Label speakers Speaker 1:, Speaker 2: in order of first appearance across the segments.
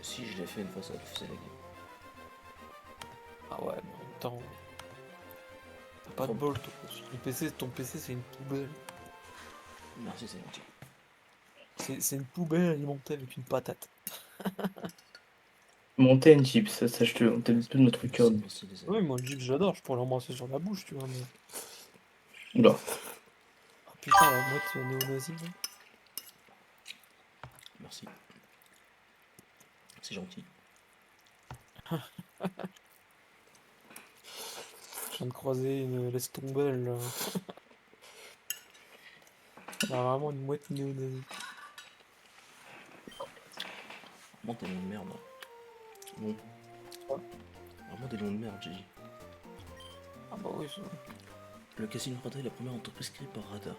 Speaker 1: Si je l'ai fait une fois, ça a fait la game.
Speaker 2: Ah ouais, mais en même temps, t'as pas de
Speaker 1: Trop-
Speaker 2: bol, toi. Ton PC c'est une poubelle.
Speaker 1: Merci, c'est gentil.
Speaker 2: C'est une poubelle alimentée avec une patate.
Speaker 3: Montaigne chips, ça je te on t'habite plus de notre cœur.
Speaker 1: Merci, les
Speaker 2: Oui,
Speaker 1: amis.
Speaker 2: moi le Jeep j'adore, je pourrais l'embrasser sur la bouche, tu vois, mais...
Speaker 3: Oula.
Speaker 2: Ah putain, la mouette néo-nazie, là.
Speaker 1: Merci. C'est gentil.
Speaker 2: Je viens de croiser une laisse tomber, là. Bah, vraiment une mouette néo-nazie.
Speaker 1: Vraiment des noms de merde. Bon.
Speaker 2: Quoi?
Speaker 1: Vraiment des noms de merde, j'ai dit.
Speaker 2: Ah bah oui, ça...
Speaker 1: Le Casino Radar est la première entreprise créée par Radar.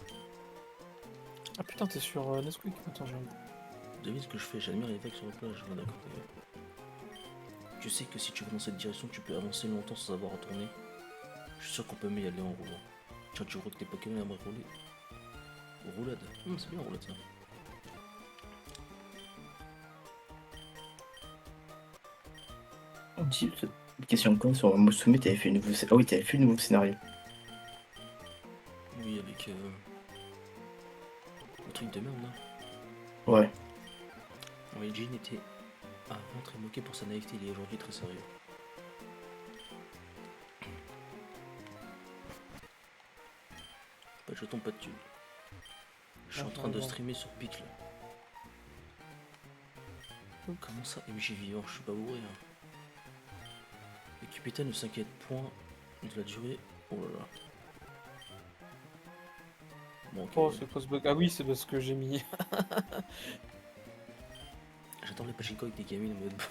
Speaker 2: Ah putain, t'es sur Nesquik. Attends, j'ai...
Speaker 1: Devine ce que je fais, j'admire les vagues sur la plage. Ouais, d'accord, d'accord. Tu sais que si tu vas dans cette direction, tu peux avancer longtemps sans avoir à tourner. Je suis sûr qu'on peut mieux y aller en roulant. Tiens, tu crois que tes Pokémon aimeraient rouler? Roulade. C'est bien roulade ça.
Speaker 3: Chips, une question con sur Musume, t'avais fait une nouveau Ah oui, t'avais fait le nouveau scénario.
Speaker 1: Oui, avec le truc de merde là.
Speaker 3: Ouais.
Speaker 1: Oui, Jin était avant très moqué pour sa naïveté, il est aujourd'hui très sérieux. Pas de jetons, pas de tube. Je suis en train de streamer sur Pic là. Comment ça, MJ vivant? Je suis pas bourré hein. Le capitaine ne s'inquiète point de la durée. Oh là là. Bon, ok.
Speaker 2: Oh, c'est quoi ce bug? Ah oui, c'est parce que j'ai mis...
Speaker 1: J'attends les pachinko avec des gamines en mode.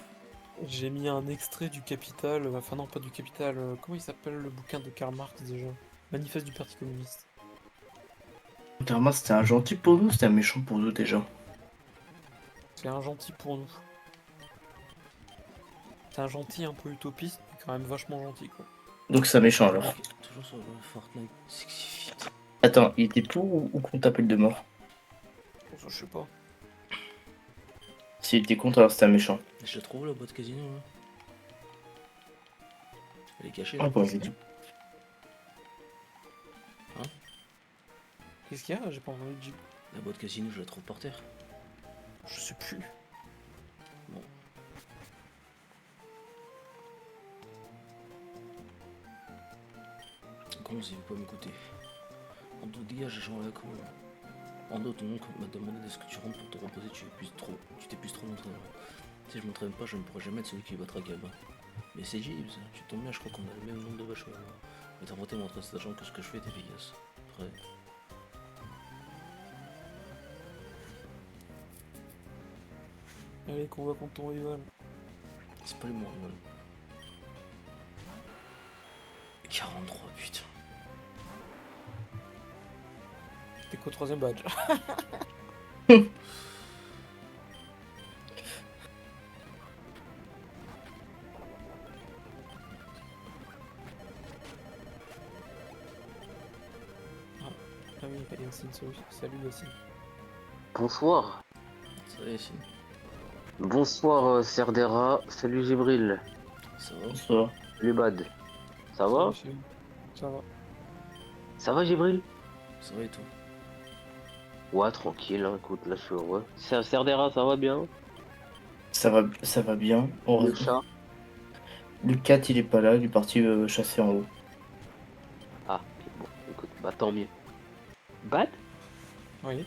Speaker 2: J'ai mis un extrait du Capital, enfin non, pas du Capital, comment il s'appelle le bouquin de Karl Marx déjà? Manifeste du Parti communiste.
Speaker 3: Clairement, c'était un gentil pour nous, c'était un méchant pour nous déjà.
Speaker 2: C'est un gentil pour nous. C'est un gentil un peu utopiste, mais quand même vachement gentil quoi.
Speaker 3: Donc c'est un méchant alors.
Speaker 1: Ok, toujours sur le Fortnite Sexy Fit.
Speaker 3: Attends, il était pour ou contre appel de mort?
Speaker 2: Bon, ça, je sais pas.
Speaker 3: S'il était contre, alors c'était un méchant.
Speaker 1: Je la trouve la boîte casino là. Elle est cachée
Speaker 3: Ah
Speaker 1: là.
Speaker 3: bon, j'ai dit.
Speaker 2: Qu'est-ce qu'il y a? J'ai pas entendu Jeep.
Speaker 1: La boîte casino, je la trouve par terre.
Speaker 2: Je sais plus.
Speaker 1: Bon. Gonze, il veut pas m'écouter. Ando, dégage, gens à la con. Ando, ton oncle m'a demandé est-ce que tu rentres pour te reposer, tu t'épuises trop l'entraînement. Si je m'entraîne pas, je ne pourrai jamais être celui qui battra Gabin. Mais c'est Gibbs, tu tombes bien, je crois qu'on a le même nombre de vaches. Mais t'as inventé mon cet agent que ce que je fais est efficace. Après.
Speaker 2: Allez, qu'on va contre ton rival.
Speaker 1: C'est pas le monde, voilà. 43, putain.
Speaker 2: T'es qu'au troisième badge. Ah oui, Yacine, salut Yacine.
Speaker 4: Bonsoir.
Speaker 1: Ça va, Yacine?
Speaker 4: Bonsoir Serdera. Salut Gibril.
Speaker 1: Ça va?
Speaker 3: Ça va.
Speaker 4: Salut Bad. Ça va?
Speaker 2: Salut. Ça va.
Speaker 4: Ça va Gibril?
Speaker 1: Ça va et toi?
Speaker 4: Ouais, tranquille, hein, écoute, là je suis heureux. Serdera, ça va bien?
Speaker 3: Ça va bien.
Speaker 4: Le chat?
Speaker 3: Le 4 il est pas là, il est parti chasser en haut.
Speaker 4: Ah, ok, bon, écoute, bah tant mieux. Bad?
Speaker 2: Oui,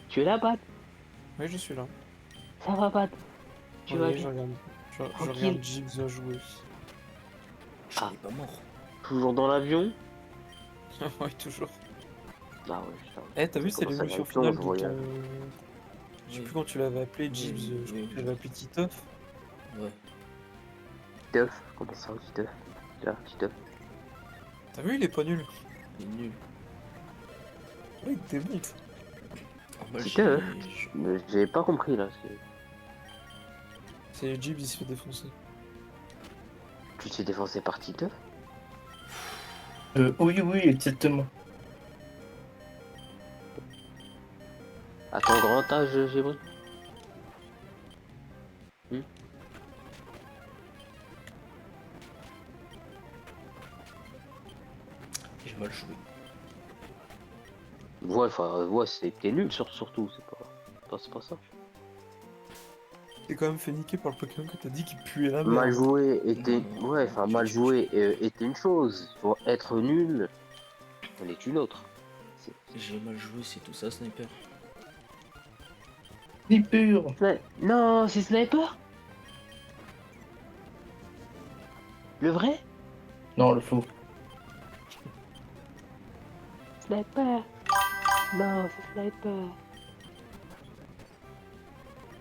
Speaker 4: Tu es là, Bad?
Speaker 2: oui, je suis là.
Speaker 4: Ça va, Bad? Tu vas
Speaker 2: Oui,
Speaker 4: bien?
Speaker 2: je
Speaker 4: Tranquille.
Speaker 2: regarde Jeeves jouer.
Speaker 1: Je
Speaker 4: Ah.
Speaker 1: suis pas mort.
Speaker 4: Toujours dans l'avion?
Speaker 2: Oui, toujours.
Speaker 4: Ah ouais, putain.
Speaker 2: Eh, t'as vu, c'est
Speaker 4: Comment ça,
Speaker 2: l'évolution
Speaker 4: l'avion,
Speaker 2: finale
Speaker 4: je
Speaker 2: de
Speaker 4: voyage.
Speaker 2: ton... Je sais
Speaker 1: Oui.
Speaker 2: plus quand tu l'avais appelé,
Speaker 1: Oui,
Speaker 2: Jeeves,
Speaker 1: oui,
Speaker 2: je
Speaker 1: oui,
Speaker 2: crois que tu
Speaker 1: oui.
Speaker 2: l'avais appelé Titeuf.
Speaker 1: Ouais.
Speaker 4: Titeuf? Comment ça, Titeuf? Là, Titeuf.
Speaker 2: T'as vu, il est pas nul.
Speaker 1: Il est nul.
Speaker 2: Oui, il démonte.
Speaker 1: Ah, moi,
Speaker 4: Titeuf?
Speaker 1: j'ai-
Speaker 4: Mais j'ai pas compris là.
Speaker 2: C'est Jeeves, il se fait défoncer.
Speaker 4: Tu te fais défoncer par Titeuf?
Speaker 3: Oui, oui, exactement.
Speaker 4: À ton grand âge, Gibril?
Speaker 1: J'ai mal joué.
Speaker 4: Ouais, enfin, ouais, c'était nul surtout, c'est pas ça.
Speaker 2: T'es quand même fait niquer par le Pokémon que t'as dit qu'il puait la
Speaker 4: Mal
Speaker 2: merde.
Speaker 4: joué était,
Speaker 1: Non,
Speaker 4: ouais, enfin mal joué était une chose. Faut être nul, c'en est une autre. C'est-
Speaker 1: J'ai mal joué, c'est tout ça, Sniper.
Speaker 3: Ni pur.
Speaker 4: Non, c'est Sniper? Le vrai?
Speaker 3: Non, le faux.
Speaker 4: Sniper. Non, c'est Sniper.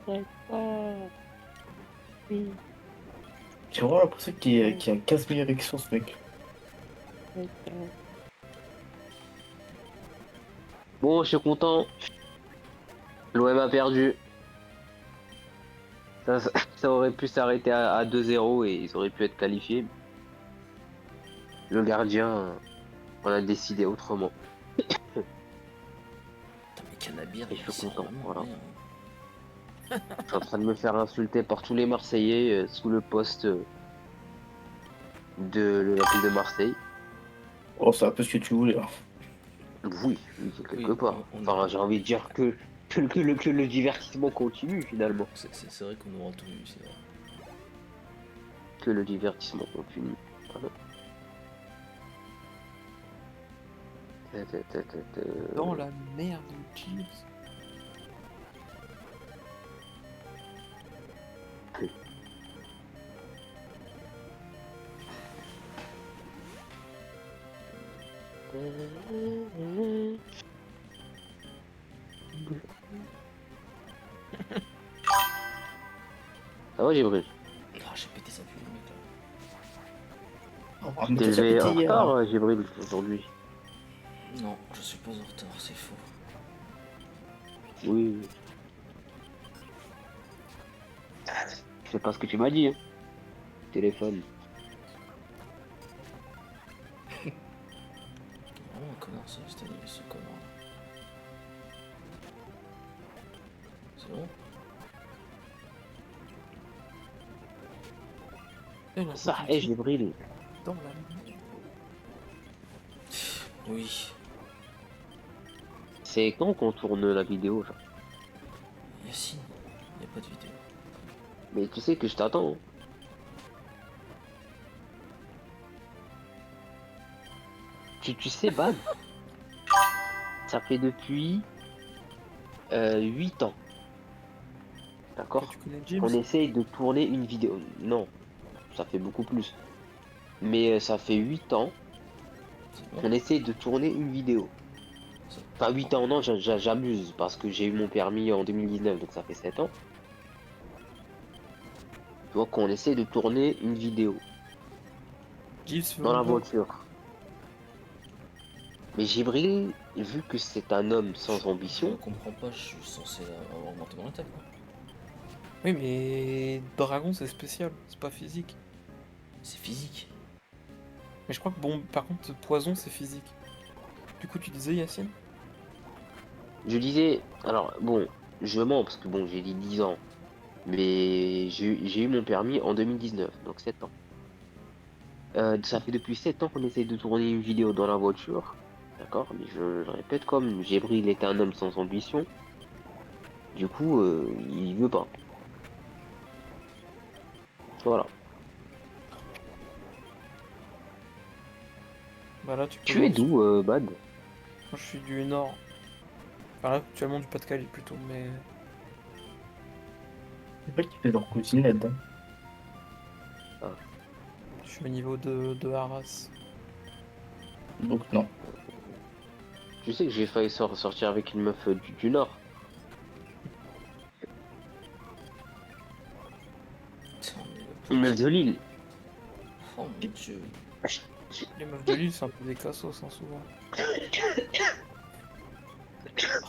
Speaker 4: Sniper. Oui,
Speaker 3: J'ai vraiment l'impression qu'il y a 15 000 érections, ce mec.
Speaker 4: Sniper. Bon, je suis content. L'OM a perdu. Ça aurait pu s'arrêter à 2-0 et ils auraient pu être qualifiés. Le gardien, on a décidé autrement.
Speaker 1: Putain, mais Canabir,
Speaker 4: Et je suis
Speaker 1: c'est
Speaker 4: content,
Speaker 1: vraiment
Speaker 4: voilà.
Speaker 1: rien.
Speaker 4: Je suis en train de me faire insulter par tous les Marseillais sous le poste de l'Olympique de Marseille.
Speaker 3: Oh, c'est un peu ce que tu voulais. Hein.
Speaker 4: Oui, oui, quelque
Speaker 1: Oui,
Speaker 4: part.
Speaker 1: on
Speaker 4: Enfin,
Speaker 1: a-
Speaker 4: j'ai envie de dire que le divertissement continue finalement.
Speaker 1: c'est vrai qu'on aura tout eu, c'est vrai.
Speaker 4: Que le divertissement continue. Voilà.
Speaker 2: Dans la merde, Jeeves.
Speaker 4: Ça va, Jibril?
Speaker 1: Ah, j'ai pété sa pub, le mec là.
Speaker 3: Oh,
Speaker 4: Tu
Speaker 3: mais
Speaker 4: t'es
Speaker 3: t'as déjà
Speaker 4: levé
Speaker 3: pété
Speaker 4: en
Speaker 3: hier.
Speaker 4: retard,
Speaker 3: Hein.
Speaker 4: Jibril, aujourd'hui?
Speaker 1: Non, je suis pas en retard, c'est faux.
Speaker 4: Oui. Je sais pas ce que tu m'as dit, hein. Téléphone.
Speaker 1: Vraiment un connard, cette année, ce connard. C'est bon?
Speaker 4: Ça, hé, Jibril.
Speaker 2: Dans la merde.
Speaker 1: Oui.
Speaker 4: C'est quand qu'on tourne la vidéo, genre?
Speaker 1: Yacine, y a pas de vidéo.
Speaker 4: Mais tu sais que je t'attends, hein. Tu sais, Bad, ça fait depuis 8 ans,
Speaker 2: Toi,
Speaker 4: d'accord?
Speaker 2: tu connais
Speaker 4: On
Speaker 2: James?
Speaker 4: essaye de tourner une vidéo. Non, ça fait beaucoup plus. Mais ça fait 8 ans
Speaker 1: C'est bon?
Speaker 4: qu'on essaye de tourner une vidéo.
Speaker 1: Ça-
Speaker 4: Enfin, 8 ans, non, j'abuse, parce que j'ai eu mon permis en 2019, donc ça fait 7 ans. Tu vois qu'on essaie de tourner une vidéo
Speaker 2: Jeeves veut
Speaker 4: dans la
Speaker 2: en voir.
Speaker 4: voiture. Mais Jibril, vu que c'est un homme sans
Speaker 1: Je
Speaker 4: ambition,
Speaker 1: comprends pas, je suis censé avoir monté dans la tête, quoi.
Speaker 2: Oui, mais Dragon, c'est spécial, c'est pas physique.
Speaker 1: C'est physique.
Speaker 2: Mais je crois que, bon, par contre, Poison, c'est physique. Du coup, tu disais, Yacine?
Speaker 4: je disais, alors bon, je mens parce que bon, j'ai dit 10 ans, mais j'ai eu mon permis en 2019, donc 7 ans. Ça fait depuis 7 ans qu'on essaye de tourner une vidéo dans la voiture, d'accord? Mais je répète, comme Jibril était un homme sans ambition, du coup, il veut pas. Voilà.
Speaker 2: Bah là, tu peux
Speaker 4: Tu es
Speaker 2: voir sur-
Speaker 4: d'où, Bad?
Speaker 2: Moi, je suis du Nord. Enfin, là, actuellement, du Pas-de-Calais, plutôt, mais...
Speaker 3: C'est pas qu'ils fait leur cousinette. Hein.
Speaker 2: Je suis au niveau de Arras.
Speaker 3: Donc, non.
Speaker 4: Tu sais que j'ai failli sortir avec une meuf du Nord.
Speaker 1: Putain, mais
Speaker 4: Une meuf de Lille.
Speaker 1: Oh mon dieu.
Speaker 2: Les meufs de Lille, c'est un peu des cassos, hein, souvent.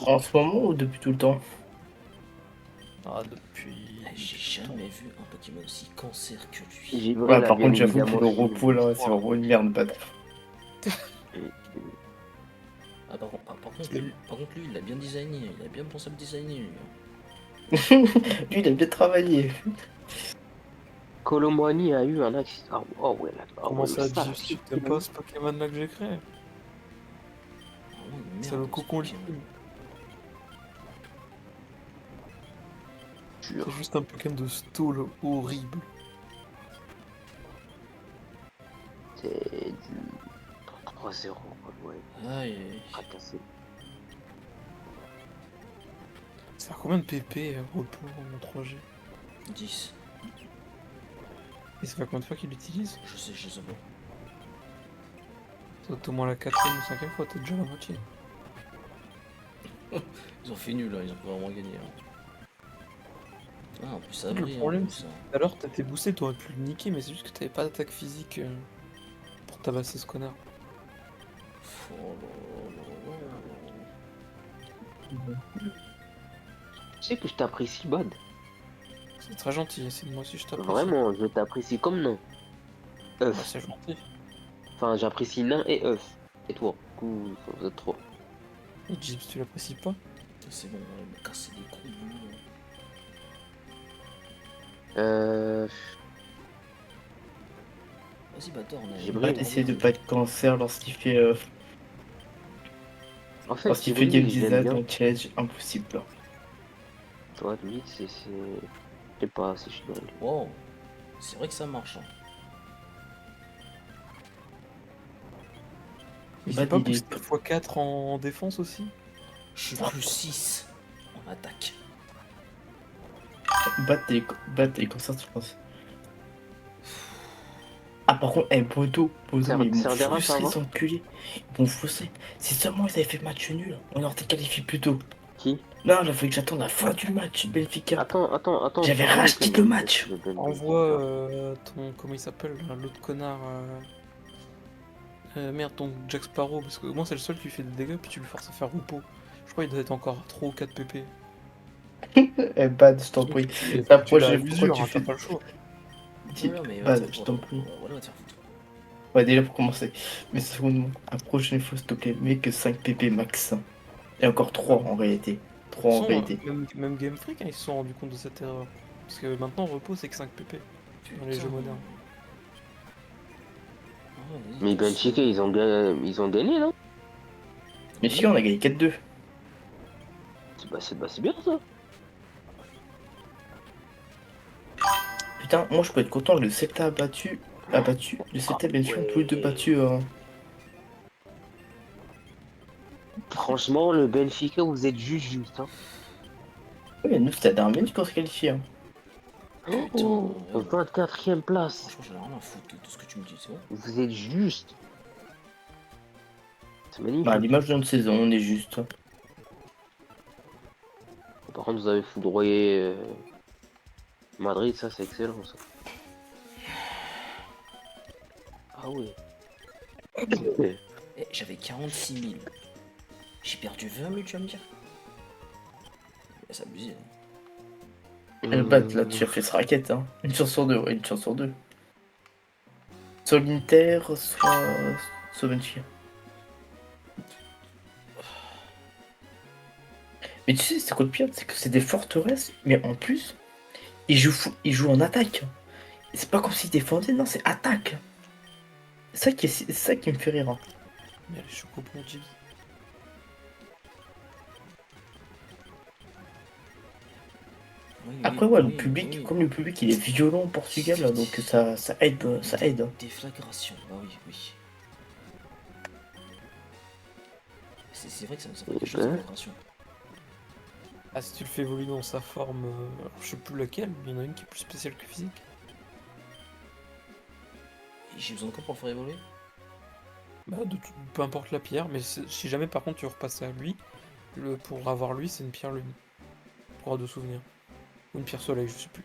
Speaker 3: En ce moment ou depuis tout le temps?
Speaker 2: Ah, depuis...
Speaker 1: Eh, j'ai jamais vu un Pokémon aussi cancer que lui.
Speaker 4: Jibril
Speaker 3: Ouais,
Speaker 4: a
Speaker 3: par
Speaker 4: bien
Speaker 3: contre, j'avoue que
Speaker 4: évidemment
Speaker 3: le
Speaker 4: fini.
Speaker 3: repos là, c'est vraiment une merde, bad.
Speaker 1: Ah, par contre, lui, il a bien designé. Il a bien pensé à le designer, lui.
Speaker 3: Lui, il a bien travaillé.
Speaker 4: Colomboigny a eu un accident. Ah, oh ouais, là. Ah
Speaker 2: Comment
Speaker 4: ouais,
Speaker 2: ça,
Speaker 4: mais ça,
Speaker 2: Jeeves, tu t'aimes pas ce Pokémon là que j'ai créé?
Speaker 1: Ah ouais,
Speaker 2: C'est
Speaker 1: merde,
Speaker 2: le
Speaker 1: ce
Speaker 2: cocon
Speaker 1: Pokémon.
Speaker 2: ultime.
Speaker 4: jure.
Speaker 2: C'est juste un Pokémon de stall horrible.
Speaker 4: C'est du 3-0, quoi, ouais.
Speaker 1: Aïe, aïe.
Speaker 4: Fracassé.
Speaker 2: Ça a combien de PP repos en 3G?
Speaker 1: 10.
Speaker 2: Et ça fait combien de fois qu'il l'utilise?
Speaker 1: Je sais pas.
Speaker 2: Ça doit être au moins la 4ème ou 5ème fois, t'es déjà la moitié.
Speaker 1: Ils ont fait nul là, ils ont pas vraiment gagné. Hein. Ah, en plus ça
Speaker 2: Le
Speaker 1: brille en
Speaker 2: problème,
Speaker 1: plus.
Speaker 2: c'est
Speaker 1: Hein.
Speaker 2: alors t'étais boosté, t'aurais pu le niquer, mais c'est juste que t'avais pas d'attaque physique pour tabasser ce connard.
Speaker 1: Oh là là là là.
Speaker 4: Tu sais que je t'apprécie, Bad.
Speaker 2: C'est très gentil, c'est moi aussi je t'apprécie.
Speaker 4: Vraiment, je t'apprécie comme nain.
Speaker 2: Bah,
Speaker 4: œuf.
Speaker 2: c'est gentil.
Speaker 4: Enfin, j'apprécie nain et œuf. Et toi, du coup, vous êtes trois.
Speaker 2: Et Jeeves, tu l'apprécies pas?
Speaker 1: C'est bon, on va me casser les couilles.
Speaker 4: Euh.
Speaker 1: Vas-y, bâtard, on a.
Speaker 4: J'ai
Speaker 3: Bad
Speaker 4: brillé.
Speaker 3: essaie de pas être cancer lorsqu'il fait,
Speaker 4: En fait,
Speaker 3: lorsqu'il
Speaker 4: j'ai
Speaker 3: fait game
Speaker 4: brillé, je l'aime
Speaker 3: design,
Speaker 4: bien.
Speaker 3: donc challenge impossible.
Speaker 4: Toi, lui, c'est. Je sais pas si je suis dans le.
Speaker 1: Wow, c'est vrai que ça marche. Hein.
Speaker 2: Mais
Speaker 3: Bah,
Speaker 2: c'est pas
Speaker 3: il est-
Speaker 2: boosté x4 en défense aussi?
Speaker 1: Je suis plus 6 en attaque.
Speaker 3: Bad les cancers, je pense. Ah, par contre, Bodo,
Speaker 4: C'est
Speaker 3: mais ils m'ont
Speaker 4: un des rares, ça
Speaker 3: frustré,
Speaker 4: va
Speaker 3: ces enculés. Ils m'ont frustré. Si seulement ils avaient fait match nul, on aurait été qualifié plus tôt.
Speaker 4: Qui?
Speaker 3: Non, il a fallu que j'attende la fin du match, Benfica.
Speaker 4: Attends.
Speaker 3: J'avais
Speaker 4: tu
Speaker 3: racheté
Speaker 4: regardes
Speaker 3: le match.
Speaker 2: Envoie ton. Comment il s'appelle là, l'autre connard merde, ton Jack Sparrow, parce que au moins c'est le seul qui lui fait des dégâts, puis tu lui forces à faire repos. Je crois qu'il doit être encore à 3 ou 4 PP.
Speaker 3: Bad, je t'en prie.
Speaker 2: Et
Speaker 3: La
Speaker 2: tu l'as à
Speaker 3: prochaine fois,
Speaker 2: l'usure,
Speaker 3: tu
Speaker 2: hein,
Speaker 3: fais.
Speaker 2: t'as pas le choix.
Speaker 1: Voilà, mais
Speaker 3: Bad,
Speaker 1: va te
Speaker 3: je
Speaker 1: faire
Speaker 3: t'en
Speaker 1: foutre.
Speaker 3: prie.
Speaker 1: Voilà, va te faire foutre.
Speaker 3: Ouais, déjà pour commencer. Mais secondement, la prochaine fois, s'il te plaît, mets que 5 PP max. Et encore 3 en réalité. 3
Speaker 2: De
Speaker 3: en
Speaker 2: toute façon,
Speaker 3: réalité.
Speaker 2: même Game Freak, hein, ils se sont rendus compte de cette erreur. Parce que maintenant, repos c'est que 5 PP dans les jeux
Speaker 1: Putain.
Speaker 2: modernes.
Speaker 1: Ah, vas-y,
Speaker 4: Mais
Speaker 1: doucement.
Speaker 4: Benfica, ils ont gagné, non?
Speaker 3: Mais si, on a gagné 4-2.
Speaker 4: C'est bien ça.
Speaker 3: Putain, moi je peux être content, le Celta a battu. Le Celta et Benfica ont tous les deux battu.
Speaker 4: Franchement, le Benfica, vous êtes juste. Hein.
Speaker 3: Ouais, nous c'était la dernière minute qu'on se qualifie. Hein.
Speaker 1: Putain,
Speaker 4: Oh,
Speaker 1: ouais.
Speaker 4: 24ème place.
Speaker 1: Franchement, j'en ai rien à foutre de ce que tu me dis, c'est bon.
Speaker 4: Vous êtes juste. C'est magnifique.
Speaker 3: Bah, à l'image de notre saison, on est juste.
Speaker 4: Par contre, vous avez foudroyé Madrid, ça c'est excellent ça. Ah oui.
Speaker 1: Eh, j'avais 46 000. J'ai perdu 20 000, tu vas me dire. C'est abusé. Hein.
Speaker 3: Le bat, là, tu as fait ce raquette. Hein. Une chance sur deux, ouais, une chance sur deux. Soit l'Inter, soit Benfica. Mais tu sais, c'est quoi le pire? C'est que c'est des forteresses, mais en plus, ils jouent en attaque. C'est pas comme s'ils défendaient, non, c'est attaque. C'est ça qui me fait rire. Hein.
Speaker 2: Mais les chocobons, Jeeves.
Speaker 1: Oui,
Speaker 3: Après, ouais, le
Speaker 1: oui,
Speaker 3: public,
Speaker 1: oui.
Speaker 3: comme le public, il est violent au Portugal, là, donc ça aide, ça aide. Hein.
Speaker 1: Déflagration, bah oui, oui. C'est vrai que ça me fait quelque chose,
Speaker 4: Ouais.
Speaker 1: déflagration.
Speaker 2: Ah, si tu le fais évoluer dans sa forme, alors, je sais plus laquelle, mais il y en a une qui est plus spéciale que physique.
Speaker 1: Et j'ai besoin de quoi pour le faire évoluer?
Speaker 2: Bah, peu importe la pierre, mais si jamais par contre tu repasses à lui, pour avoir lui, c'est une pierre lune. Pour avoir de souvenirs. Ou une pierre soleil, je sais plus.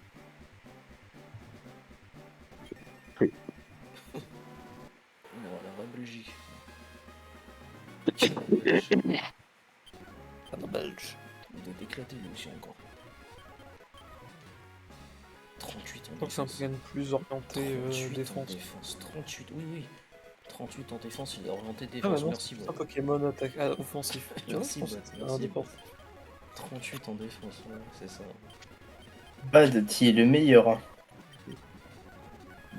Speaker 1: Oh, la vraie Belgique.
Speaker 2: Ah non, belge.
Speaker 1: Il doit éclater lui aussi encore. 38 en
Speaker 2: Donc c'est un
Speaker 1: défense.
Speaker 2: Pokémon plus orienté
Speaker 1: 38 en
Speaker 2: défense.
Speaker 1: défense. 38, oui, oui. 38 en défense, il est orienté
Speaker 2: Ah
Speaker 1: défense.
Speaker 2: bah non,
Speaker 1: Merci,
Speaker 2: c'est
Speaker 1: bon.
Speaker 2: un Pokémon offensif.
Speaker 1: Merci,
Speaker 2: Ouais, je pense
Speaker 1: Bot,
Speaker 2: que c'est un
Speaker 1: merci.
Speaker 2: défense.
Speaker 1: 38 en défense, ouais, c'est ça.
Speaker 3: Bad, t'y es le meilleur. Hein.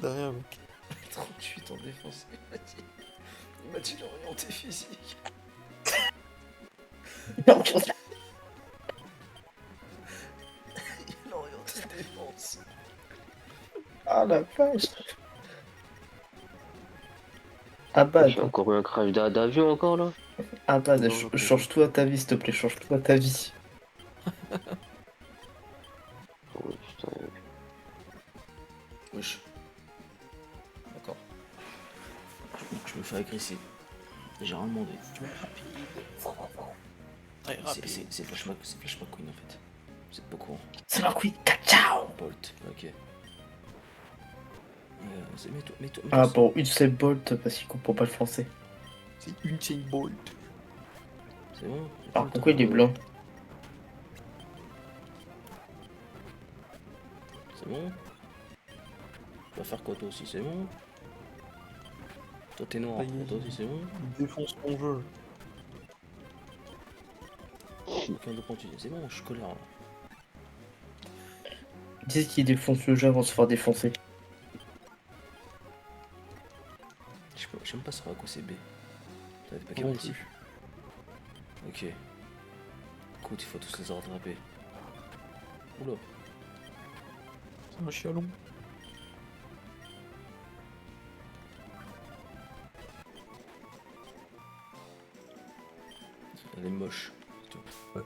Speaker 2: De rien, mec.
Speaker 1: 38 en défense, il m'a dit l'orienté physique. L'orienté défense.
Speaker 3: Ah la vache. Ah bah,
Speaker 4: J'ai encore eu un crash d'avion encore là.
Speaker 3: ah bah,
Speaker 1: Non, non,
Speaker 3: change tout à ta vie, s'il te plaît, change tout à ta vie.
Speaker 4: Oh, putain.
Speaker 1: Wesh. D'accord. Je me fais agresser. J'ai rien demandé.
Speaker 2: Très
Speaker 1: C'est Flash McQueen en fait. C'est pas courant.
Speaker 3: C'est ma queen, ciao.
Speaker 1: Bolt, ok. C'est mets-toi.
Speaker 3: Ah bon, Usain Bolt parce qu'il comprend pas le français.
Speaker 2: C'est une chain bolt.
Speaker 1: C'est bon.
Speaker 3: Alors pourquoi il est blanc?
Speaker 1: C'est bon. Tu vas faire quoi toi aussi, c'est bon. Toi t'es noir,
Speaker 2: Ça y est,
Speaker 1: toi aussi c'est bon.
Speaker 2: Il défonce ton jeu.
Speaker 1: Aucun de points, c'est bon, je suis colère là.
Speaker 3: Dis qu'il défonce le jeu avant de se faire défoncer.
Speaker 1: Je sais même pas savoir à quoi c'est B. T'as des
Speaker 2: Moi
Speaker 1: Pokémon
Speaker 2: non
Speaker 1: ici?
Speaker 2: plus.
Speaker 1: Ok. Écoute, il faut tous les rattraper. Oula.
Speaker 2: C'est un chialon.
Speaker 1: Elle est moche. c'est tout.
Speaker 2: Ouais.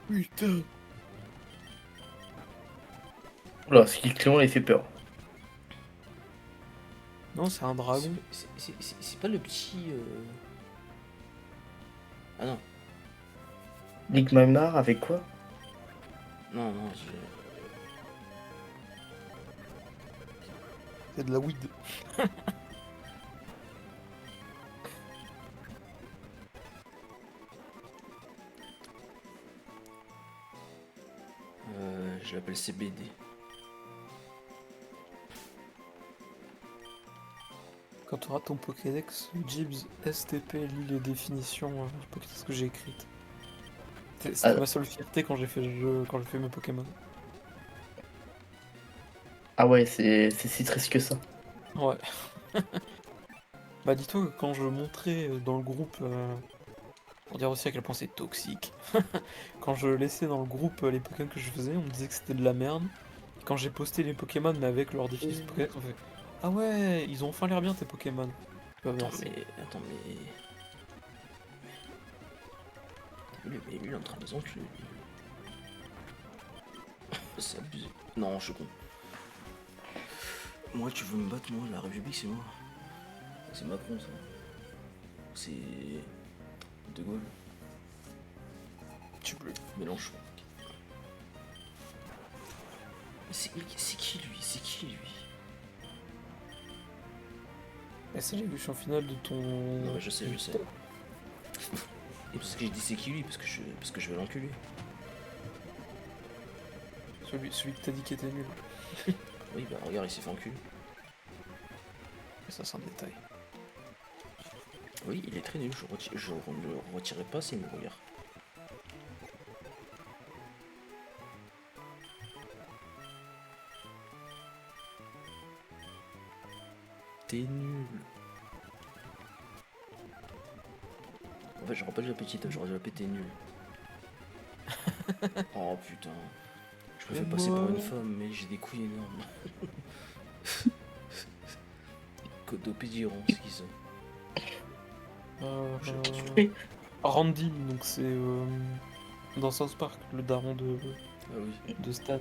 Speaker 2: Putain.
Speaker 3: Oula, ce qui est Clément, il fait peur.
Speaker 2: Non, c'est un dragon.
Speaker 1: C'est pas le petit. Ah non.
Speaker 3: Ligue Magmar avec quoi?
Speaker 1: Non,
Speaker 2: C'est de la weed.
Speaker 1: je l'appelle CBD.
Speaker 2: Quand tu auras ton Pokédex, Gibbs, STP, lis les définitions du Pokédex que j'ai écrites. C'était
Speaker 3: Ah.
Speaker 2: ma seule fierté quand j'ai fait le jeu, quand j'ai fait mes Pokémon.
Speaker 3: Ah ouais, c'est si triste que ça.
Speaker 2: Ouais. Bah dis-toi que quand je montrais dans le groupe, pour dire aussi à quel point c'est toxique, quand je laissais dans le groupe les Pokémon que je faisais, on me disait que c'était de la merde. Et quand j'ai posté les Pokémon mais avec leur définition de Pokédex, on fait ah ouais, ils ont enfin l'air bien tes Pokémon. Bah merci.
Speaker 1: Attends, mais. Lui, il est en train de les enculer. C'est abusé. Non, je suis con. Moi, tu veux me battre, moi, la République, c'est moi. C'est Macron, ça. C'est. De Gaulle.
Speaker 2: Tu bleu.
Speaker 1: Mélenchon. C'est qui lui? C'est qui lui?
Speaker 2: Et c'est l'évolution finale de ton.
Speaker 1: Non, mais je sais. Et parce que j'ai dit c'est qui lui? Parce que je vais l'enculer.
Speaker 2: Celui que t'as dit qui était nul.
Speaker 1: Oui, bah regarde, il s'est fait enculer.
Speaker 2: Mais ça, c'est un détail.
Speaker 1: Oui, il est très nul, je ne le retirerai pas s'il me regarde. T'es nul. En fait, j'aurais pas dû la petite, j'aurais dû la péter nul. Oh putain. Je me fais passer pour une femme, mais j'ai des couilles énormes. Codopédirant, ce qu'ils sont.
Speaker 2: Randy, donc c'est dans South Park, le daron
Speaker 1: Ah oui.
Speaker 2: de Stan.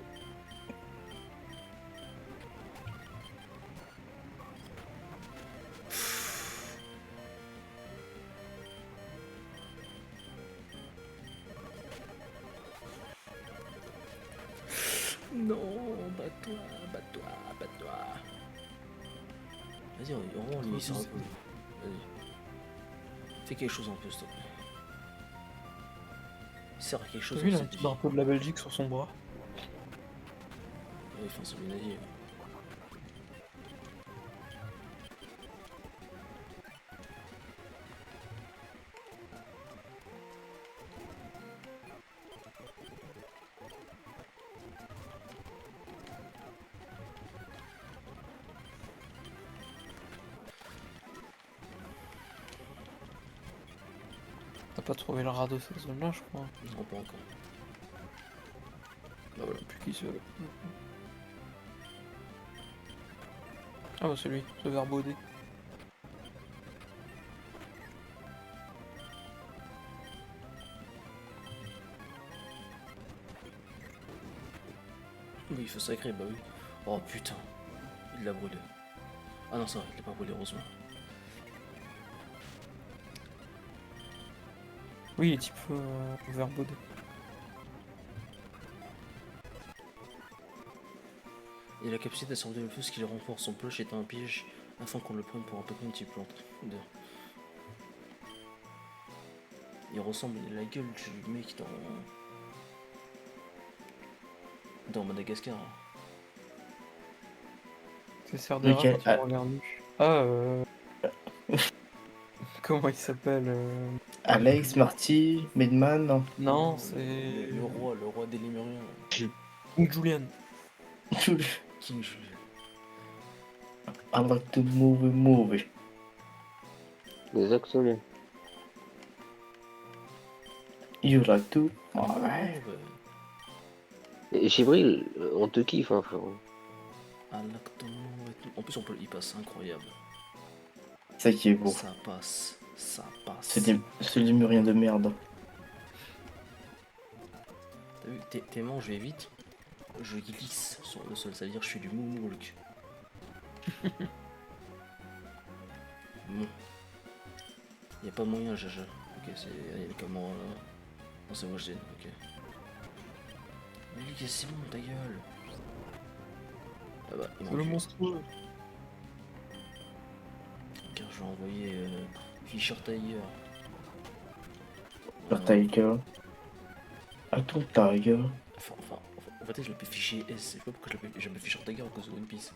Speaker 1: Non, bats-toi. Vas-y, on lui sort un peu. Vas-y. Fais quelque chose un peu, s'il te plaît. Sert à quelque
Speaker 2: T'as
Speaker 1: chose.
Speaker 2: vu, il a un
Speaker 1: cette
Speaker 2: petit
Speaker 1: vie.
Speaker 2: drapeau de la Belgique sur son bras.
Speaker 1: Ouais, enfin, c'est bien dit.
Speaker 2: T'as pas trouvé le rat de cette zone là, je crois.
Speaker 1: Non, pas encore. Bah voilà.
Speaker 2: Plus qui se. Ah bah c'est lui, ce verbaudet.
Speaker 1: Oui, il faut sacré, bah oui. Oh putain, il l'a brûlé. Ah non, ça va, il l'a pas brûlé, heureusement.
Speaker 2: Oui, il est type verbaudet.
Speaker 1: Et la capacité d'assembler le feu, ce qui le renforce son ploche est un piège afin qu'on le prenne pour un Pokémon type plante. Il ressemble à la gueule du mec dans Madagascar.
Speaker 2: C'est Cerdera
Speaker 3: Lequel?
Speaker 2: quand il me regarde nu. Ah comment il s'appelle
Speaker 3: Alex, Marty, Medman, non.
Speaker 2: Non, c'est.
Speaker 1: Le roi des Lémuriens.
Speaker 2: King Julian.
Speaker 1: King Julian.
Speaker 3: I like to move.
Speaker 4: Exactement.
Speaker 3: You like to?
Speaker 1: Ah,
Speaker 3: Ouais.
Speaker 1: bah,
Speaker 4: Et Chibril, on te kiffe, hein, frérot.
Speaker 1: En plus, on peut y passer, incroyable.
Speaker 3: C'est ça qui est beau.
Speaker 1: Ça passe, ça passe.
Speaker 3: Ce lémurien de merde.
Speaker 1: T'as vu, tellement je vais vite, je glisse sur le sol, ça veut dire que je suis du moumoulk. Bon. Y a pas moyen, Jaja. Ok, c'est. Comment là. Non, c'est moi, je dis. Ok. Mais lui, c'est bon, ta gueule. Ah bah, il
Speaker 2: C'est le
Speaker 1: manque.
Speaker 2: monstrueux.
Speaker 1: Car je vais envoyer Fisher Tiger.
Speaker 3: Sur Tiger. Attends, Tiger.
Speaker 1: En fait, je l'appelle fichier S. Je sais pas pourquoi je l'appelle Fisher Tiger à cause de One Piece.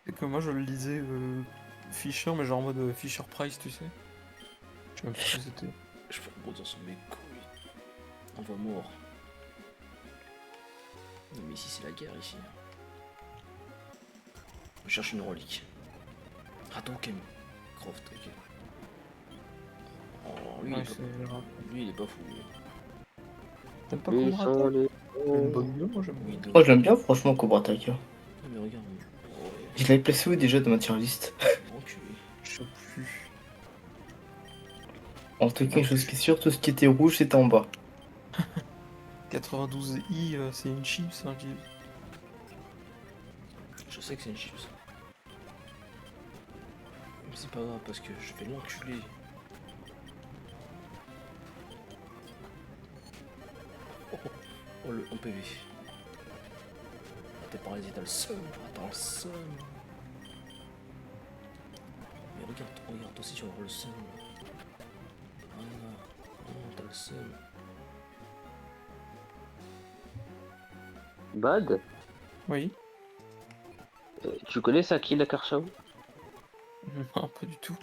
Speaker 2: C'est que moi je le lisais Fisher, mais genre en mode Fisher Price, tu sais. Je sais même plus ce que c'était.
Speaker 1: Je peux me dans son mes couilles. On va mort. Non, mais ici, c'est la guerre, ici. Je cherche une relique. Hadouken. Croft, ok. Oh, lui,
Speaker 2: Ouais,
Speaker 1: il est
Speaker 2: c'est
Speaker 1: pas...
Speaker 2: le rat.
Speaker 1: lui, il est pas fou. Lui.
Speaker 2: T'aimes pas
Speaker 4: Oui,
Speaker 2: Cobra
Speaker 4: sans
Speaker 2: Attack?
Speaker 4: les-
Speaker 2: Une bonne gueule, moi j'aime
Speaker 1: Oui,
Speaker 2: bien.
Speaker 3: Oh, j'aime bien franchement Cobra Tiger.
Speaker 1: Ah, mais regarde. Oh, ouais.
Speaker 3: Je l'avais placé où déjà dans ma tier list?
Speaker 1: Enculé.
Speaker 2: Je sais plus.
Speaker 3: En tout cas, une chose qui est sûre, tout ce qui était rouge c'était en bas.
Speaker 2: 92i, c'est une chips, hein,
Speaker 1: Je sais que c'est une chips. Mais c'est pas grave parce que je vais l'enculer. Oh, le 1 PV. Ah, t'es paralysé, t'as le seum. Ah, t'as le seum. Mais regarde, toi aussi tu vas avoir le seum. Ah, non, t'as le seum.
Speaker 4: Bad,
Speaker 2: Oui.
Speaker 4: tu connais Saki Nakarshao?
Speaker 2: Non, pas du tout.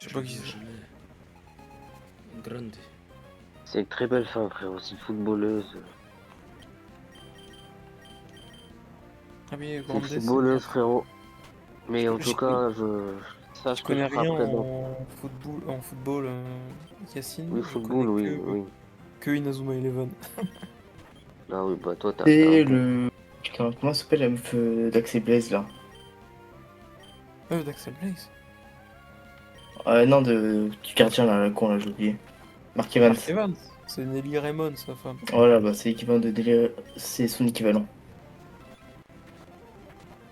Speaker 2: Je sais pas qui c'est.
Speaker 1: Je l'ai. Grande.
Speaker 4: C'est une très belle femme, frérot. C'est une footballeuse.
Speaker 2: Ah oui,
Speaker 4: C'est une
Speaker 2: Grande,
Speaker 4: footballeuse, frérot. Mais en
Speaker 2: Je
Speaker 4: tout cas, sache
Speaker 2: je
Speaker 4: que
Speaker 2: connais
Speaker 4: je serai
Speaker 2: rien
Speaker 4: présent.
Speaker 2: en football, Yacine.
Speaker 4: Oui,
Speaker 2: Je
Speaker 4: football,
Speaker 2: connais
Speaker 4: oui, oui.
Speaker 2: que Inazuma Eleven.
Speaker 4: Ah oui, bah toi, t'as
Speaker 3: C'est
Speaker 4: un bon.
Speaker 3: le. Putain, comment s'appelle la meuf d'Axel Blaze là?
Speaker 2: D'Axel Blaze.
Speaker 3: Non, du gardien là, le con là, j'ai oublié. Mark Evans.
Speaker 2: Mark Evans. C'est Nelly Raymond, sa femme.
Speaker 3: Voilà, bah c'est l'équivalent de délire. C'est son équivalent.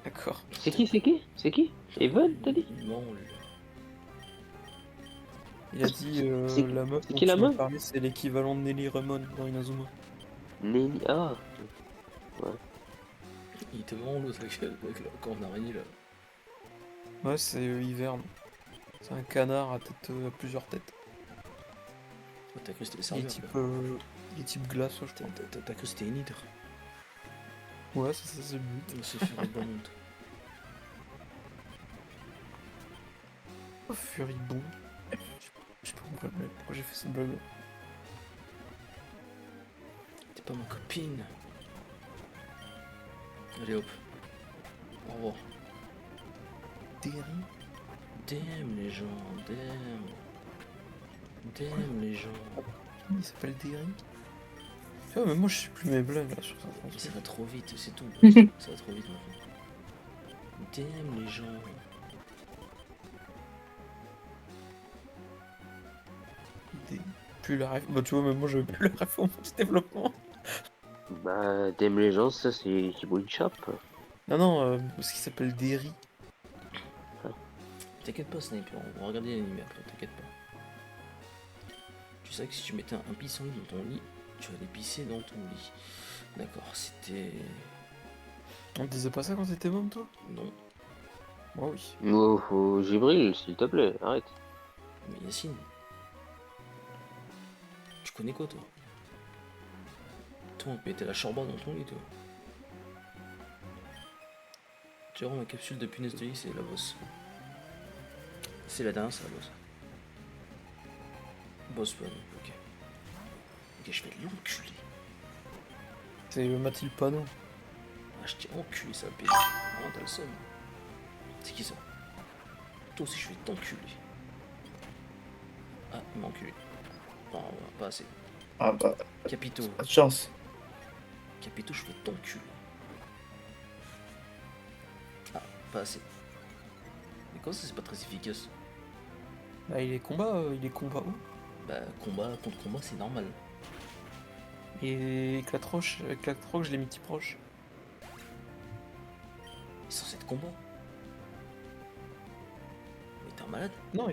Speaker 2: D'accord.
Speaker 4: C'est qui Evan, t'as dit?
Speaker 1: Non, lui.
Speaker 2: Il a dit
Speaker 4: C'est-
Speaker 2: la meuf
Speaker 4: c'est
Speaker 2: dont
Speaker 4: qui la
Speaker 2: tu m'as
Speaker 4: meuf
Speaker 2: parlé, c'est l'équivalent de Nelly Raymond dans Inazuma.
Speaker 4: Nelly. Ah,
Speaker 1: Il était vraiment l'autre avec la corne d'araignée là.
Speaker 2: Ouais, c'est Hiverne. C'est un canard à tête à plusieurs têtes.
Speaker 1: Oh, t'as cru que c'était les
Speaker 2: Il est
Speaker 1: serveurs
Speaker 2: type,
Speaker 1: quoi.
Speaker 2: il est type glace, je crois.
Speaker 1: T'as cru que c'était une hydre.
Speaker 2: Ouais, c'est le but.
Speaker 1: Il se fait bon monde.
Speaker 2: Oh, Furibon. Je sais pas pourquoi j'ai fait cette blague.
Speaker 1: T'es pas ma copine. Allez hop. Au revoir.
Speaker 2: Derry.
Speaker 1: Damn les gens, damn. Damn les gens.
Speaker 2: Il s'appelle Derry. Tu vois, mais moi je suis plus mes blagues là sur certains
Speaker 1: Mais
Speaker 2: trucs.
Speaker 1: ça va trop vite, c'est tout.
Speaker 3: Mhm.
Speaker 1: Ça va trop vite maintenant. Damn les gens.
Speaker 2: Plus la ref. Bah, tu vois, même moi je veux plus la ref au développement.
Speaker 4: Bah, Dame Legends, ça c'est Boy Shop.
Speaker 2: Non, non, ce qui s'appelle Derry.
Speaker 1: T'inquiète pas, Sniper, on va regarder l'anime après, t'inquiète pas. Tu sais que si tu mettais un pissenlit dans ton lit, tu allais pisser dans ton lit. D'accord, c'était.
Speaker 2: On te disait pas ça quand t'étais môme, toi?
Speaker 1: Non.
Speaker 2: Moi, oui.
Speaker 4: Oh, Gibril, s'il te plaît, arrête.
Speaker 1: Mais Yacine. Tu connais quoi, toi? Toi, on te mettait la chorba dans ton lit, toi. Tu vois, ma capsule de punaise de lit, c'est la bosse. C'est la dernière, c'est la bosse. Boss pas, ok. Ok, je vais l'enculer.
Speaker 2: C'est Mathilde Panot.
Speaker 1: Ah, je t'ai enculé, ça pète. Oh, t'as le seum. C'est qui ça? Toi aussi, je vais t'enculer. Ah, il m'a enculé. Non, pas assez.
Speaker 3: Ah bah,
Speaker 1: Capito.
Speaker 3: pas de chance.
Speaker 1: Capito, je vais t'enculer. Ah, pas assez. Mais comment ça, c'est pas très efficace?
Speaker 2: Bah, il est combat où?
Speaker 1: Bah, combat contre combat, c'est normal.
Speaker 2: Et Éclatroche, je l'ai mis petit proche.
Speaker 1: Il est censé être combat. Mais t'es un malade.
Speaker 2: Non,